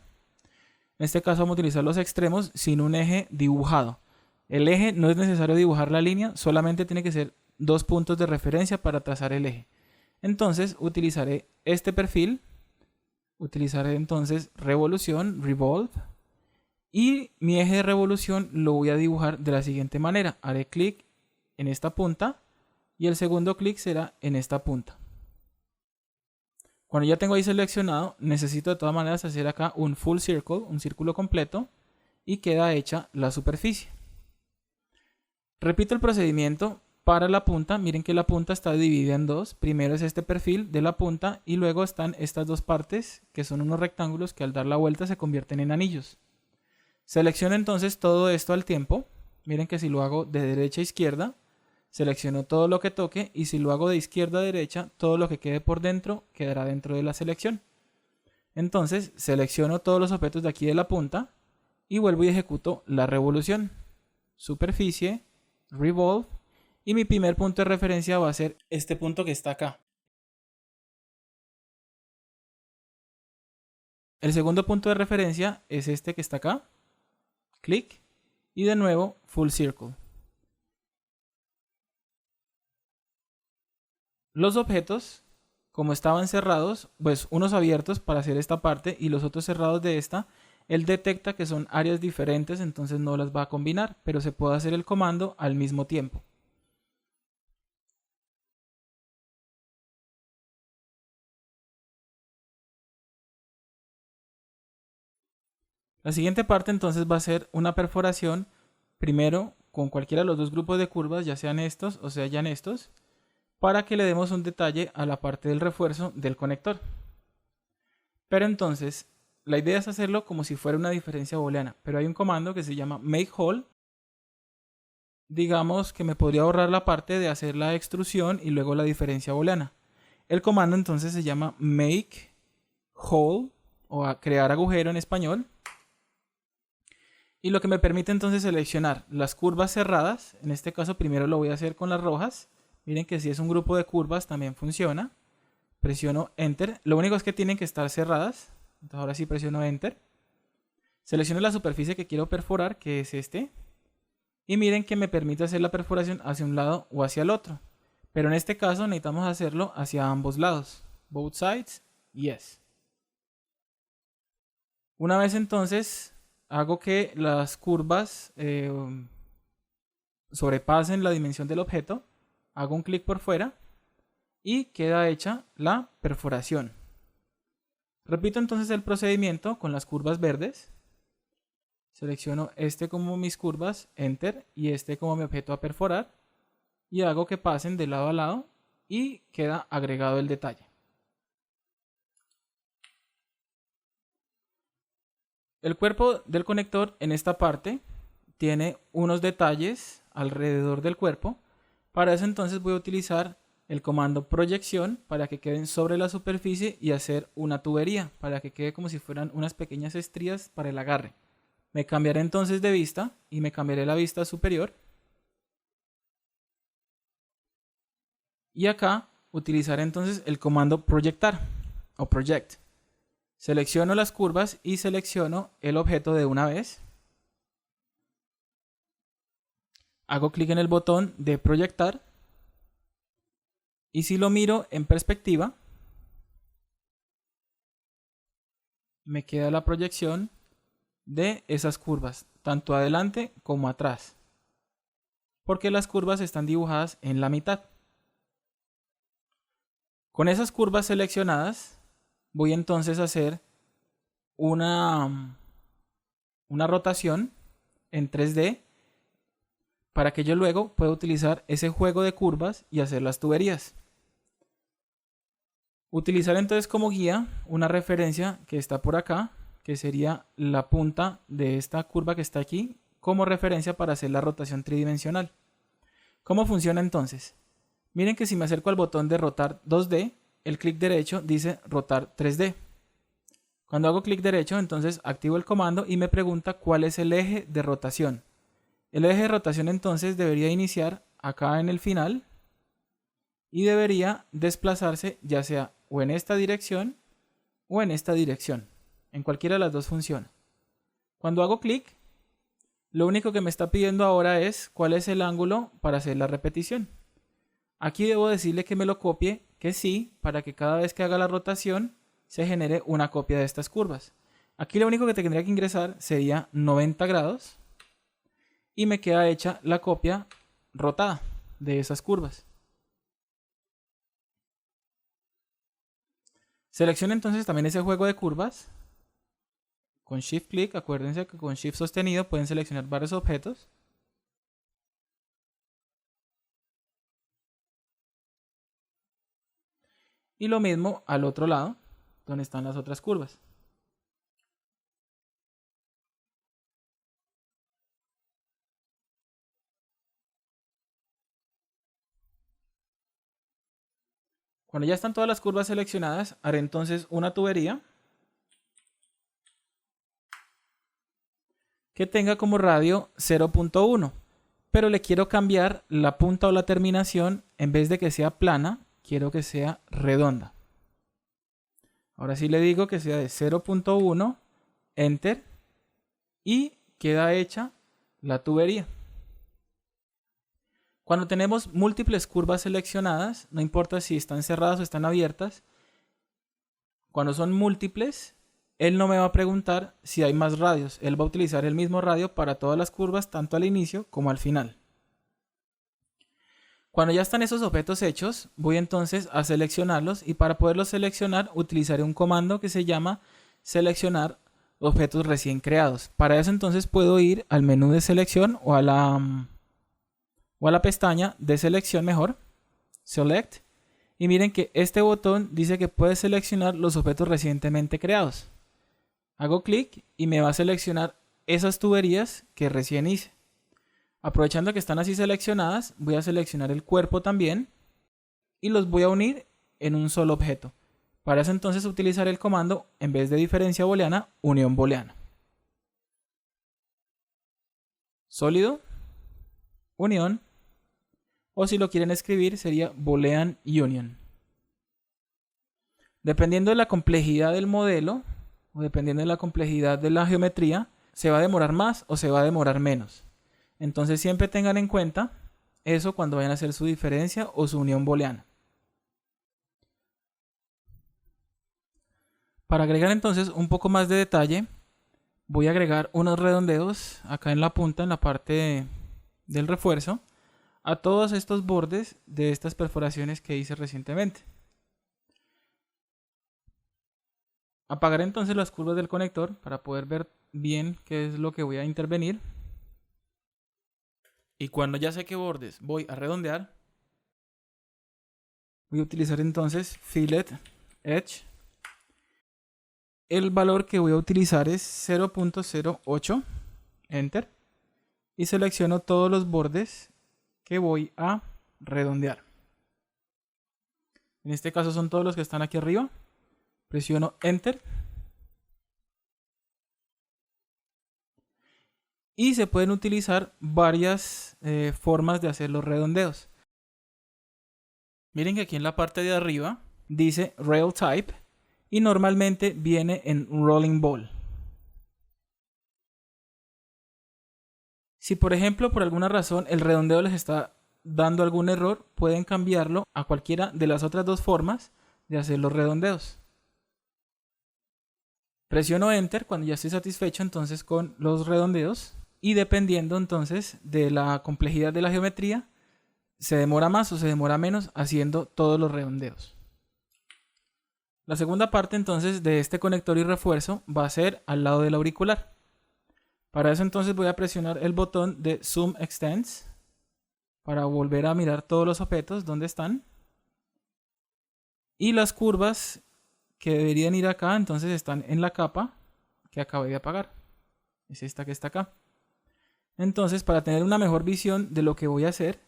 En este caso vamos a utilizar los extremos sin un eje dibujado. El eje no es necesario dibujar la línea, solamente tiene que ser 2 puntos de referencia para trazar el eje. Entonces utilizaré este perfil, utilizaré entonces revolución, revolve, y mi eje de revolución lo voy a dibujar de la siguiente manera. Haré clic en esta punta y el segundo clic será en esta punta. Cuando ya tengo ahí seleccionado, necesito de todas maneras hacer acá un full circle, un círculo completo, y queda hecha la superficie. Repito el procedimiento para la punta. Miren que la punta está dividida en dos. Primero es este perfil de la punta y luego están estas dos partes que son unos rectángulos que al dar la vuelta se convierten en anillos. Selecciono entonces todo esto al tiempo. Miren que si lo hago de derecha a izquierda, selecciono todo lo que toque, y si lo hago de izquierda a derecha, todo lo que quede por dentro quedará dentro de la selección. Entonces selecciono todos los objetos de aquí de la punta y vuelvo y ejecuto la revolución. Superficie, revolve, y mi primer punto de referencia va a ser este punto que está acá. El segundo punto de referencia es este que está acá. Clic y de nuevo full circle. Los objetos, como estaban cerrados, pues unos abiertos para hacer esta parte y los otros cerrados de esta, él detecta que son áreas diferentes, entonces no las va a combinar, pero se puede hacer el comando al mismo tiempo. La siguiente parte entonces va a ser una perforación, primero con cualquiera de los dos grupos de curvas, ya sean estos o sean estos, para que le demos un detalle a la parte del refuerzo del conector. Pero entonces, la idea es hacerlo como si fuera una diferencia booleana, pero hay un comando que se llama makeHole. Digamos que me podría ahorrar la parte de hacer la extrusión y luego la diferencia booleana. El comando entonces se llama makeHole, o a crear agujero en español. Y lo que me permite entonces seleccionar las curvas cerradas. En este caso primero lo voy a hacer con las rojas. Miren que si es un grupo de curvas también funciona. Presiono Enter. Lo único es que tienen que estar cerradas. Entonces ahora sí presiono Enter. Selecciono la superficie que quiero perforar, que es este. Y miren que me permite hacer la perforación hacia un lado o hacia el otro. Pero en este caso necesitamos hacerlo hacia ambos lados. Both sides, yes. Una vez entonces hago que las curvas sobrepasen la dimensión del objeto. Hago un clic por fuera y queda hecha la perforación. Repito entonces el procedimiento con las curvas verdes. Selecciono este como mis curvas, Enter, y este como mi objeto a perforar, y hago que pasen de lado a lado y queda agregado el detalle. El cuerpo del conector en esta parte tiene unos detalles alrededor del cuerpo. Para eso entonces voy a utilizar el comando proyección para que queden sobre la superficie y hacer una tubería para que quede como si fueran unas pequeñas estrías para el agarre. Me cambiaré entonces de vista y me cambiaré la vista superior. Y acá utilizaré entonces el comando proyectar o project. Selecciono las curvas y selecciono el objeto de una vez. Hago clic en el botón de proyectar. Y si lo miro en perspectiva, me queda la proyección de esas curvas, tanto adelante como atrás, porque las curvas están dibujadas en la mitad. Con esas curvas seleccionadas, voy entonces a hacer una rotación en 3D para que yo luego pueda utilizar ese juego de curvas y hacer las tuberías. Utilizar entonces como guía una referencia que está por acá, que sería la punta de esta curva que está aquí, como referencia para hacer la rotación tridimensional. ¿Cómo funciona entonces? Miren que si me acerco al botón de rotar 2D, el clic derecho dice rotar 3D. Cuando hago clic derecho, entonces activo el comando y me pregunta cuál es el eje de rotación. El eje de rotación entonces debería iniciar acá en el final y debería desplazarse ya sea o en esta dirección o en esta dirección. En cualquiera de las dos funciona. Cuando hago clic, lo único que me está pidiendo ahora es cuál es el ángulo para hacer la repetición. Aquí debo decirle que me lo copie, que sí, para que cada vez que haga la rotación se genere una copia de estas curvas. Aquí lo único que tendría que ingresar sería 90 grados y me queda hecha la copia rotada de esas curvas. Selecciono entonces también ese juego de curvas. Con Shift clic, acuérdense que con Shift sostenido pueden seleccionar varios objetos. Y lo mismo al otro lado, donde están las otras curvas. Cuando ya están todas las curvas seleccionadas, haré entonces una tubería que tenga como radio 0.1, pero le quiero cambiar la punta o la terminación, en vez de que sea plana, quiero que sea redonda. Ahora sí le digo que sea de 0.1, Enter, y queda hecha la tubería. Cuando tenemos múltiples curvas seleccionadas, no importa si están cerradas o están abiertas, cuando son múltiples, él no me va a preguntar si hay más radios. Él va a utilizar el mismo radio para todas las curvas, tanto al inicio como al final. Cuando ya están esos objetos hechos, voy entonces a seleccionarlos, y para poderlos seleccionar utilizaré un comando que se llama seleccionar objetos recién creados. Para eso entonces puedo ir al menú de selección o a la pestaña de selección mejor, Select, y miren que este botón dice que puede seleccionar los objetos recientemente creados. Hago clic y me va a seleccionar esas tuberías que recién hice. Aprovechando que están así seleccionadas, voy a seleccionar el cuerpo también y los voy a unir en un solo objeto. Para eso entonces utilizaré el comando, en vez de diferencia booleana, unión booleana. Sólido, unión, o si lo quieren escribir sería boolean union. Dependiendo de la complejidad del modelo o dependiendo de la complejidad de la geometría, se va a demorar más o se va a demorar menos. Entonces siempre tengan en cuenta eso cuando vayan a hacer su diferencia o su unión booleana. Para agregar entonces un poco más de detalle, voy a agregar unos redondeos acá en la punta, en la parte del refuerzo. a todos estos bordes de estas perforaciones que hice recientemente. Apagaré entonces las curvas del conector para poder ver bien qué es lo que voy a intervenir. Y cuando ya sé qué bordes voy a redondear, voy a utilizar entonces Fillet Edge. El valor que voy a utilizar es 0.08, Enter, y selecciono todos los bordes que voy a redondear. En este caso son todos los que están aquí arriba. Presiono Enter. Y se pueden utilizar varias formas de hacer los redondeos. Miren que aquí en la parte de arriba dice Rail Type y normalmente viene en Rolling Ball. Si por ejemplo por alguna razón el redondeo les está dando algún error, pueden cambiarlo a cualquiera de las otras dos formas de hacer los redondeos. Presiono Enter cuando ya estoy satisfecho entonces con los redondeos, y dependiendo entonces de la complejidad de la geometría, se demora más o se demora menos haciendo todos los redondeos. La segunda parte entonces de este conector y refuerzo va a ser al lado del auricular. Para eso entonces voy a presionar el botón de Zoom Extends para volver a mirar todos los objetos donde están. Y las curvas que deberían ir acá entonces están en la capa que acabé de apagar. Es esta que está acá. Entonces, para tener una mejor visión de lo que voy a hacer,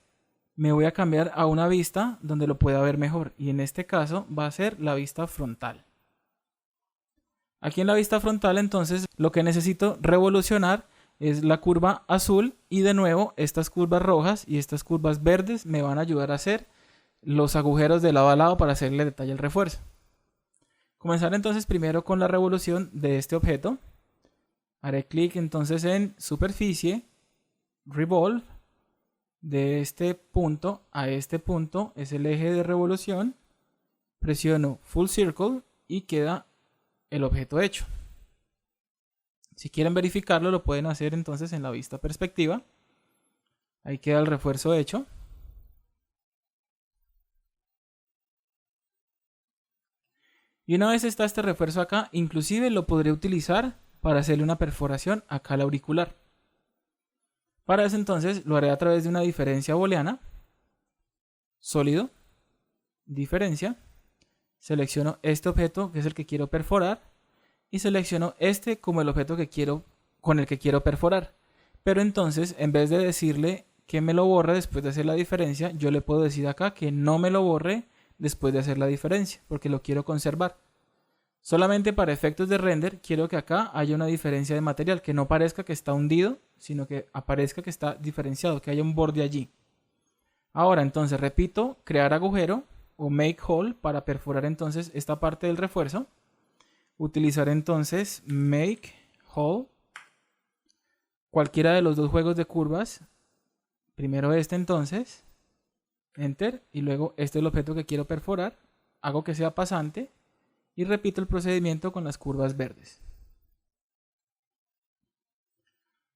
me voy a cambiar a una vista donde lo pueda ver mejor. Y en este caso va a ser la vista frontal. Aquí en la vista frontal entonces lo que necesito revolucionar es la curva azul, y de nuevo estas curvas rojas y estas curvas verdes me van a ayudar a hacer los agujeros de lado a lado para hacerle detalle al refuerzo. Comenzar entonces primero con la revolución de este objeto. Haré clic entonces en superficie, revolve. De este punto a este punto es el eje de revolución. Presiono full circle y queda el objeto hecho. Si quieren verificarlo lo pueden hacer entonces en la vista perspectiva. Ahí queda el refuerzo hecho. Y una vez está este refuerzo acá, inclusive lo podré utilizar para hacerle una perforación acá al auricular. Para eso entonces lo haré a través de una diferencia booleana. Sólido, diferencia. Selecciono este objeto que es el que quiero perforar y selecciono este como el objeto con el que quiero perforar. Pero entonces en vez de decirle que me lo borre después de hacer la diferencia, yo le puedo decir acá que no me lo borre después de hacer la diferencia, porque lo quiero conservar. Solamente para efectos de render quiero que acá haya una diferencia de material, que no parezca que está hundido, sino que aparezca que está diferenciado, que haya un borde allí. Ahora entonces repito, crear agujero o make hole para perforar entonces esta parte del refuerzo. Utilizar entonces make hole, cualquiera de los dos juegos de curvas. Primero este entonces, enter, y luego este es el objeto que quiero perforar. Hago que sea pasante y repito el procedimiento con las curvas verdes.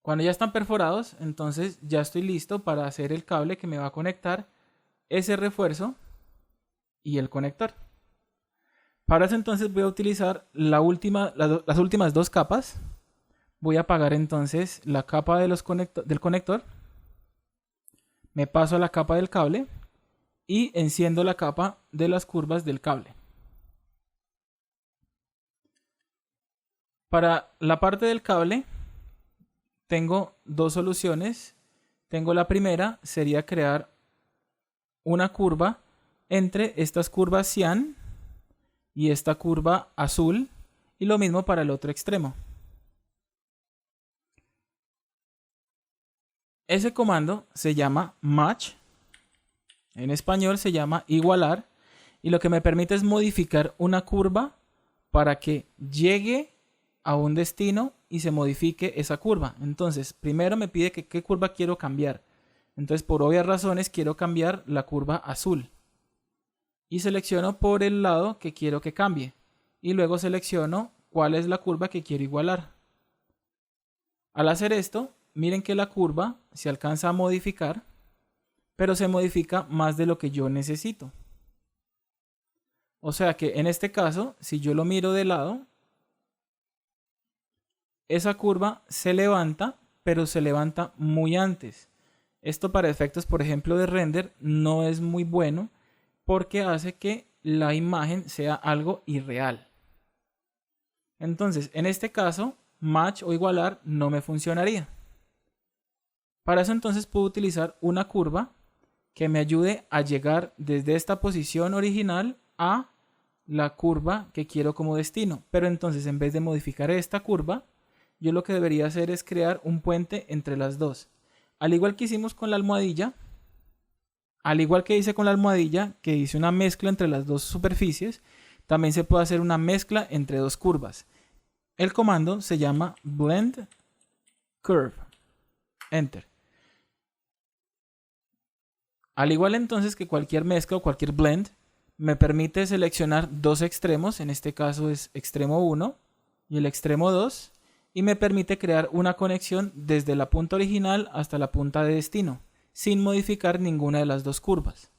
Cuando ya están perforados, entonces ya estoy listo para hacer el cable que me va a conectar ese refuerzo y el conector. Para eso entonces voy a utilizar las últimas dos capas. Voy a apagar entonces la capa del conector. Me paso a la capa del cable y enciendo la capa de las curvas del cable. Para la parte del cable tengo dos soluciones. Tengo la primera, sería crear una curva entre estas curvas cian y esta curva azul, y lo mismo para el otro extremo. Ese comando se llama match, en español se llama igualar, y lo que me permite es modificar una curva para que llegue a un destino y se modifique esa curva. Entonces, primero me pide que qué curva quiero cambiar. Entonces, por obvias razones, quiero cambiar la curva azul. Y selecciono por el lado que quiero que cambie. Y luego selecciono cuál es la curva que quiero igualar. Al hacer esto, miren que la curva se alcanza a modificar, pero se modifica más de lo que yo necesito. O sea que en este caso, si yo lo miro de lado, esa curva se levanta, pero se levanta muy antes. Esto para efectos, por ejemplo, de render no es muy bueno porque hace que la imagen sea algo irreal. Entonces, en este caso, match o igualar no me funcionaría. Para eso entonces puedo utilizar una curva que me ayude a llegar desde esta posición original a la curva que quiero como destino. Pero entonces, en vez de modificar esta curva, yo lo que debería hacer es crear un puente entre las dos. Al igual que hicimos con la almohadilla, al igual que hice con la almohadilla, que hice una mezcla entre las dos superficies, también se puede hacer una mezcla entre dos curvas. El comando se llama blend curve. Enter. Al igual entonces que cualquier mezcla o cualquier blend, me permite seleccionar dos extremos, en este caso es extremo 1 y el extremo 2, y me permite crear una conexión desde la punta original hasta la punta de destino, sin modificar ninguna de las dos curvas.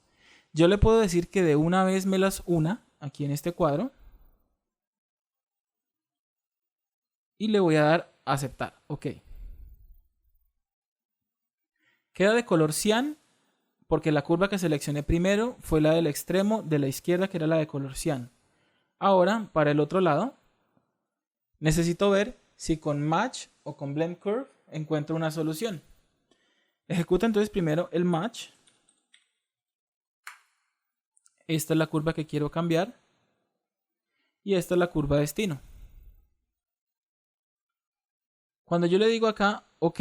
Yo le puedo decir que de una vez me las una aquí en este cuadro y le voy a dar a aceptar. Ok. Queda de color cian porque la curva que seleccioné primero fue la del extremo de la izquierda, que era la de color cian. Ahora, para el otro lado, necesito ver si con match o con blend curve encuentro una solución. Ejecuta entonces primero el match. Esta es la curva que quiero cambiar. Y esta es la curva de destino. Cuando yo le digo acá, OK,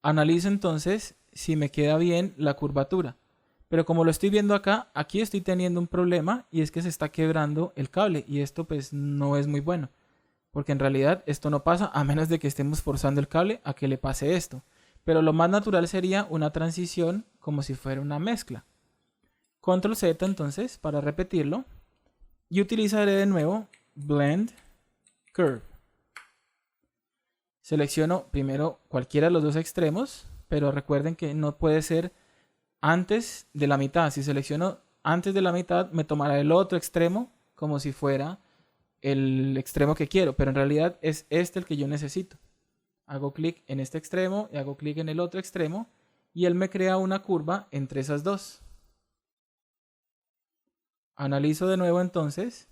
analizo entonces si me queda bien la curvatura. Pero como lo estoy viendo acá, aquí estoy teniendo un problema y es que se está quebrando el cable. Y esto pues no es muy bueno. Porque en realidad esto no pasa a menos de que estemos forzando el cable a que le pase esto. Pero lo más natural sería una transición como si fuera una mezcla. Control Z entonces para repetirlo. Y utilizaré de nuevo Blend Curve. Selecciono primero cualquiera de los dos extremos, pero recuerden que no puede ser antes de la mitad. Si selecciono antes de la mitad, me tomará el otro extremo como si fuera el extremo que quiero, pero en realidad es este el que yo necesito. Hago clic en este extremo y hago clic en el otro extremo y él me crea una curva entre esas dos. Analizo de nuevo entonces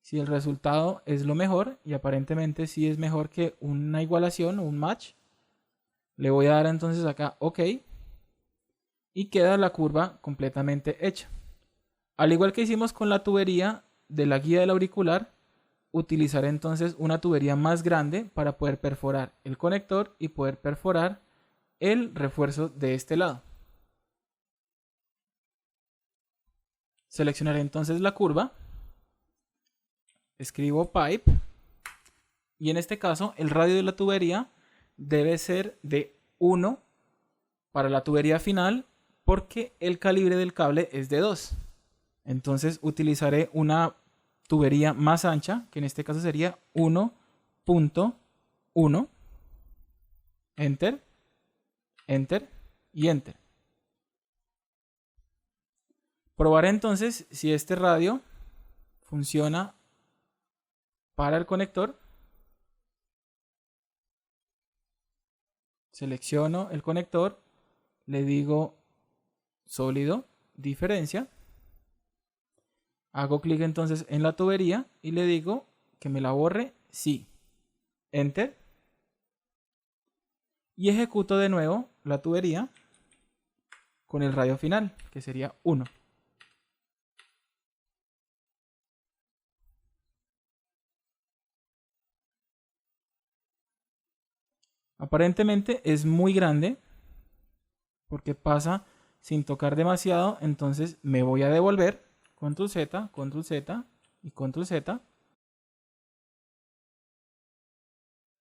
si el resultado es lo mejor y aparentemente sí es mejor que una igualación o un match. Le voy a dar entonces acá OK y queda la curva completamente hecha. Al igual que hicimos con la tubería de la guía del auricular, utilizaré entonces una tubería más grande para poder perforar el conector y poder perforar el refuerzo de este lado. Seleccionaré entonces la curva, escribo pipe y en este caso el radio de la tubería debe ser de 1 para la tubería final porque el calibre del cable es de 2. Entonces utilizaré una tubería más ancha, que en este caso sería 1.1. Enter, Enter y Enter. Probaré entonces si este radio funciona para el conector. Selecciono el conector, le digo sólido, diferencia. Hago clic entonces en la tubería y le digo que me la borre, sí. Enter. Y ejecuto de nuevo la tubería con el radio final, que sería 1. Aparentemente es muy grande porque pasa sin tocar demasiado, entonces me voy a devolver. Control Z, Control Z y Control Z.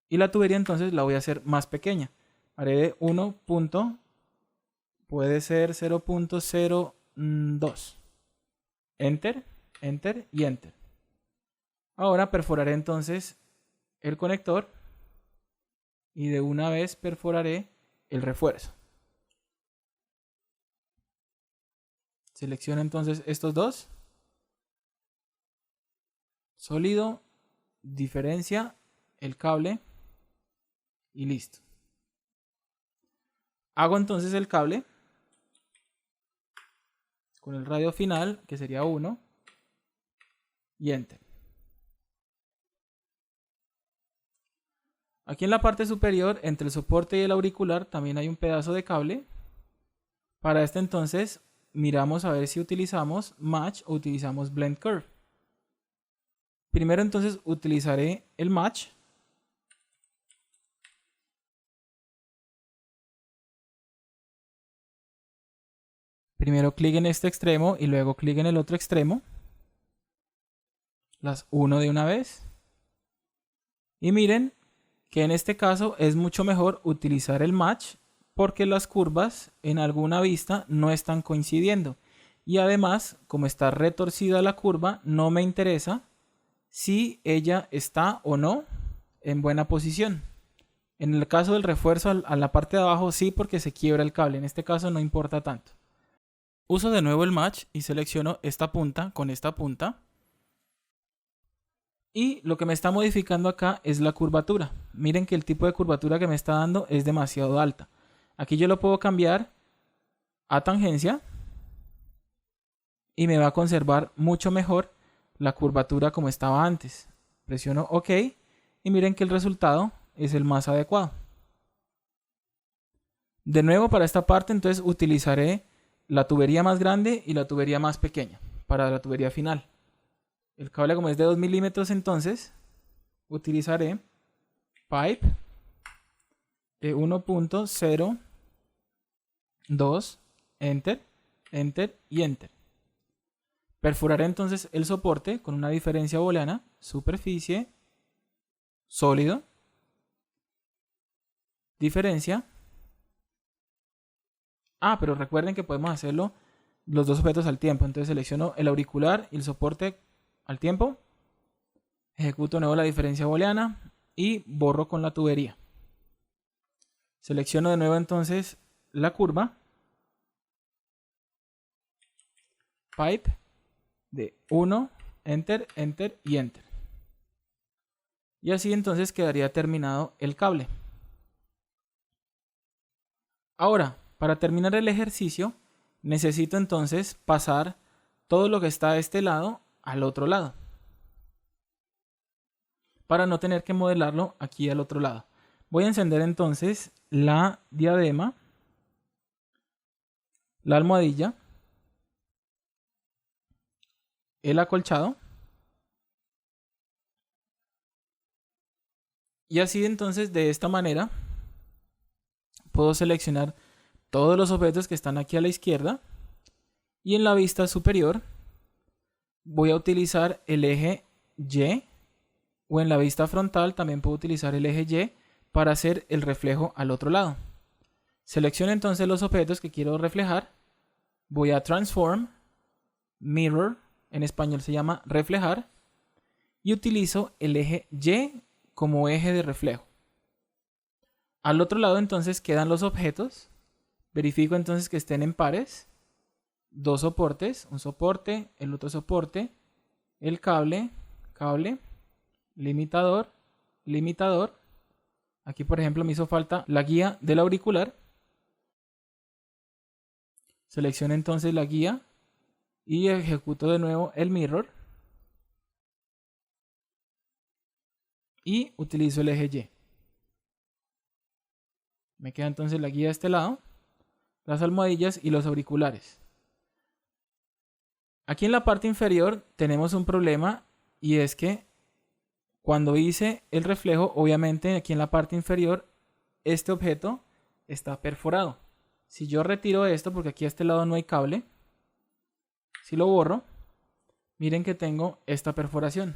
Y la tubería entonces la voy a hacer más pequeña. Haré de 1. Puede ser 0.02. Enter, Enter y Enter. Ahora perforaré entonces el conector y de una vez perforaré el refuerzo. Selecciono entonces estos dos. Sólido, diferencia, el cable y listo. Hago entonces el cable con el radio final, que sería 1, y Enter. Aquí en la parte superior, entre el soporte y el auricular, también hay un pedazo de cable. Para este entonces, miramos a ver si utilizamos Match o utilizamos Blend Curve. Primero entonces utilizaré el Match. Primero clic en este extremo y luego clic en el otro extremo. Las uno de una vez. Y miren que en este caso es mucho mejor utilizar el Match porque las curvas en alguna vista no están coincidiendo. Y además, como está retorcida la curva, no me interesa si ella está o no en buena posición. En el caso del refuerzo a la parte de abajo sí, porque se quiebra el cable. En este caso no importa tanto. Uso de nuevo el Match y selecciono esta punta con esta punta. Y lo que me está modificando acá es la curvatura. Miren que el tipo de curvatura que me está dando es demasiado alta. Aquí yo lo puedo cambiar a tangencia y me va a conservar mucho mejor la curvatura como estaba antes. Presiono OK y miren que el resultado es el más adecuado. De nuevo para esta parte entonces utilizaré la tubería más grande y la tubería más pequeña para la tubería final. El cable como es de 2 milímetros entonces utilizaré pipe de 1.02, enter, enter y enter. Perforaré entonces el soporte con una diferencia booleana, superficie, sólido, diferencia. Pero recuerden que podemos hacerlo los dos objetos al tiempo. Entonces selecciono el auricular y el soporte al tiempo. Ejecuto de nuevo la diferencia booleana y borro con la tubería. Selecciono de nuevo entonces la curva. Pipe de 1, enter, enter y enter. Y así entonces quedaría terminado el cable. Ahora, para terminar el ejercicio, necesito entonces pasar todo lo que está de este lado al otro lado. Para no tener que modelarlo aquí al otro lado. Voy a encender entonces la diadema, la almohadilla, el acolchado. Y así entonces de esta manera puedo seleccionar todos los objetos que están aquí a la izquierda. Y en la vista superior voy a utilizar el eje Y. O en la vista frontal también puedo utilizar el eje Y para hacer el reflejo al otro lado. Selecciono entonces los objetos que quiero reflejar. Voy a Transform, Mirror, en español se llama reflejar. Y utilizo el eje Y como eje de reflejo. Al otro lado entonces quedan los objetos. Verifico entonces que estén en pares. Dos soportes, un soporte, el otro soporte, el cable, cable, limitador, limitador. Aquí por ejemplo me hizo falta la guía del auricular. Selecciono entonces la guía y ejecuto de nuevo el mirror. Y utilizo el eje Y. Me queda entonces la guía de este lado, las almohadillas y los auriculares. Aquí en la parte inferior tenemos un problema y es que cuando hice el reflejo, obviamente aquí en la parte inferior, este objeto está perforado. Si yo retiro esto, porque aquí a este lado no hay cable, si lo borro, miren que tengo esta perforación.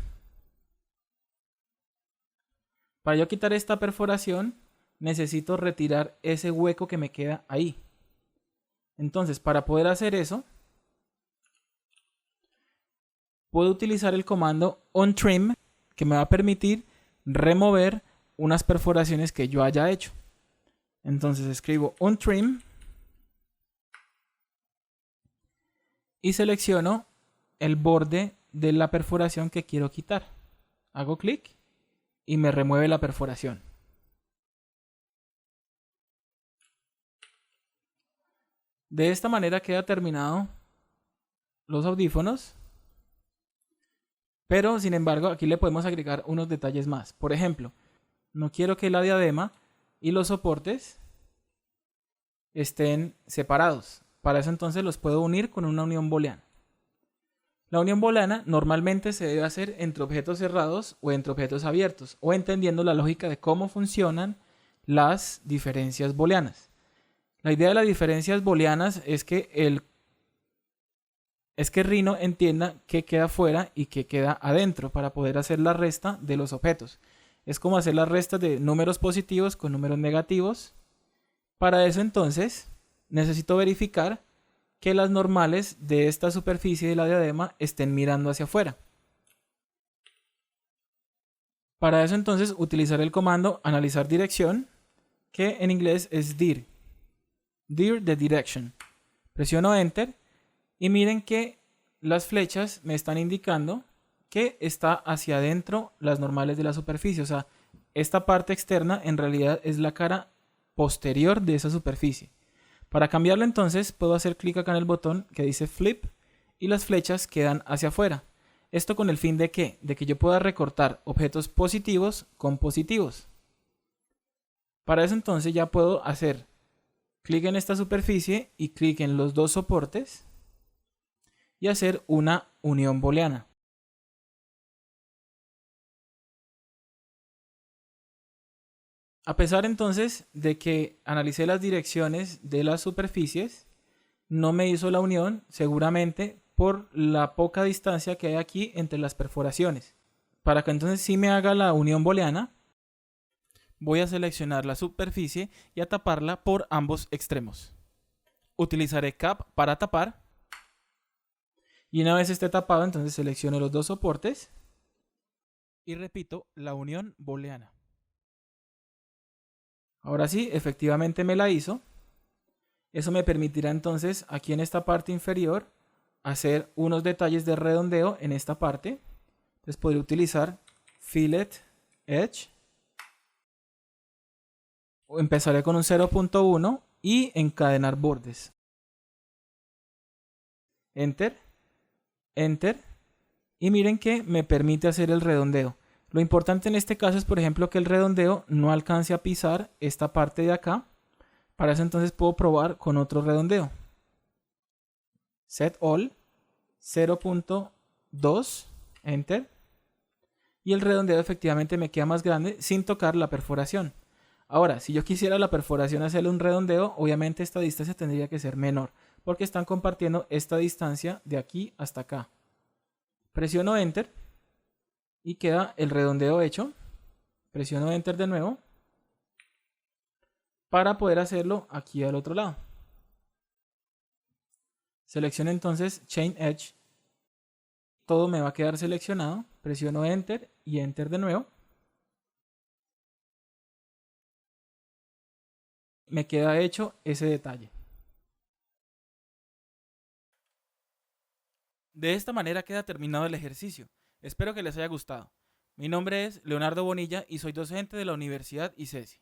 Para yo quitar esta perforación, necesito retirar ese hueco que me queda ahí. Entonces, para poder hacer eso, puedo utilizar el comando onTrim, que me va a permitir remover unas perforaciones que yo haya hecho. Entonces escribo onTrim y selecciono el borde de la perforación que quiero quitar. Hago clic y me remueve la perforación. De esta manera queda terminado los audífonos, pero sin embargo aquí le podemos agregar unos detalles más. Por ejemplo, no quiero que la diadema y los soportes estén separados. Para eso entonces los puedo unir con una unión booleana. La unión booleana normalmente se debe hacer entre objetos cerrados o entre objetos abiertos, o entendiendo la lógica de cómo funcionan las diferencias booleanas. La idea de las diferencias booleanas es que Rhino entienda qué queda fuera y qué queda adentro para poder hacer la resta de los objetos. Es como hacer la resta de números positivos con números negativos. Para eso entonces necesito verificar que las normales de esta superficie de la diadema estén mirando hacia afuera. Para eso entonces utilizaré el comando analizar dirección, que en inglés es dir. Dir the direction. Presiono enter y miren que las flechas me están indicando que está hacia adentro las normales de la superficie. O sea, esta parte externa en realidad es la cara posterior de esa superficie. Para cambiarlo entonces puedo hacer clic acá en el botón que dice flip y las flechas quedan hacia afuera. Esto con el fin de ¿qué? De que yo pueda recortar objetos positivos con positivos. Para eso entonces ya puedo hacer clic en esta superficie y clic en los dos soportes y hacer una unión booleana. A pesar entonces de que analicé las direcciones de las superficies, no me hizo la unión, seguramente por la poca distancia que hay aquí entre las perforaciones. Para que entonces sí me haga la unión booleana, voy a seleccionar la superficie y a taparla por ambos extremos. Utilizaré Cap para tapar. Y una vez esté tapado, entonces selecciono los dos soportes y repito la unión booleana. Ahora sí, efectivamente me la hizo. Eso me permitirá entonces aquí en esta parte inferior hacer unos detalles de redondeo en esta parte. Entonces podría utilizar Fillet Edge. Empezaré con un 0.1 y encadenar bordes. Enter. Enter. Y miren que me permite hacer el redondeo. Lo importante en este caso es, por ejemplo, que el redondeo no alcance a pisar esta parte de acá. Para eso entonces puedo probar con otro redondeo. Set All, 0.2, Enter. Y el redondeo efectivamente me queda más grande sin tocar la perforación. Ahora, si yo quisiera la perforación hacerle un redondeo, obviamente esta distancia tendría que ser menor, porque están compartiendo esta distancia de aquí hasta acá. Presiono Enter y queda el redondeo hecho. Presiono Enter de nuevo para poder hacerlo aquí al otro lado. Selecciono entonces Chain Edge. Todo me va a quedar seleccionado. Presiono Enter y Enter de nuevo. Me queda hecho ese detalle. De esta manera queda terminado el ejercicio. Espero que les haya gustado. Mi nombre es Leonardo Bonilla y soy docente de la Universidad ICESI.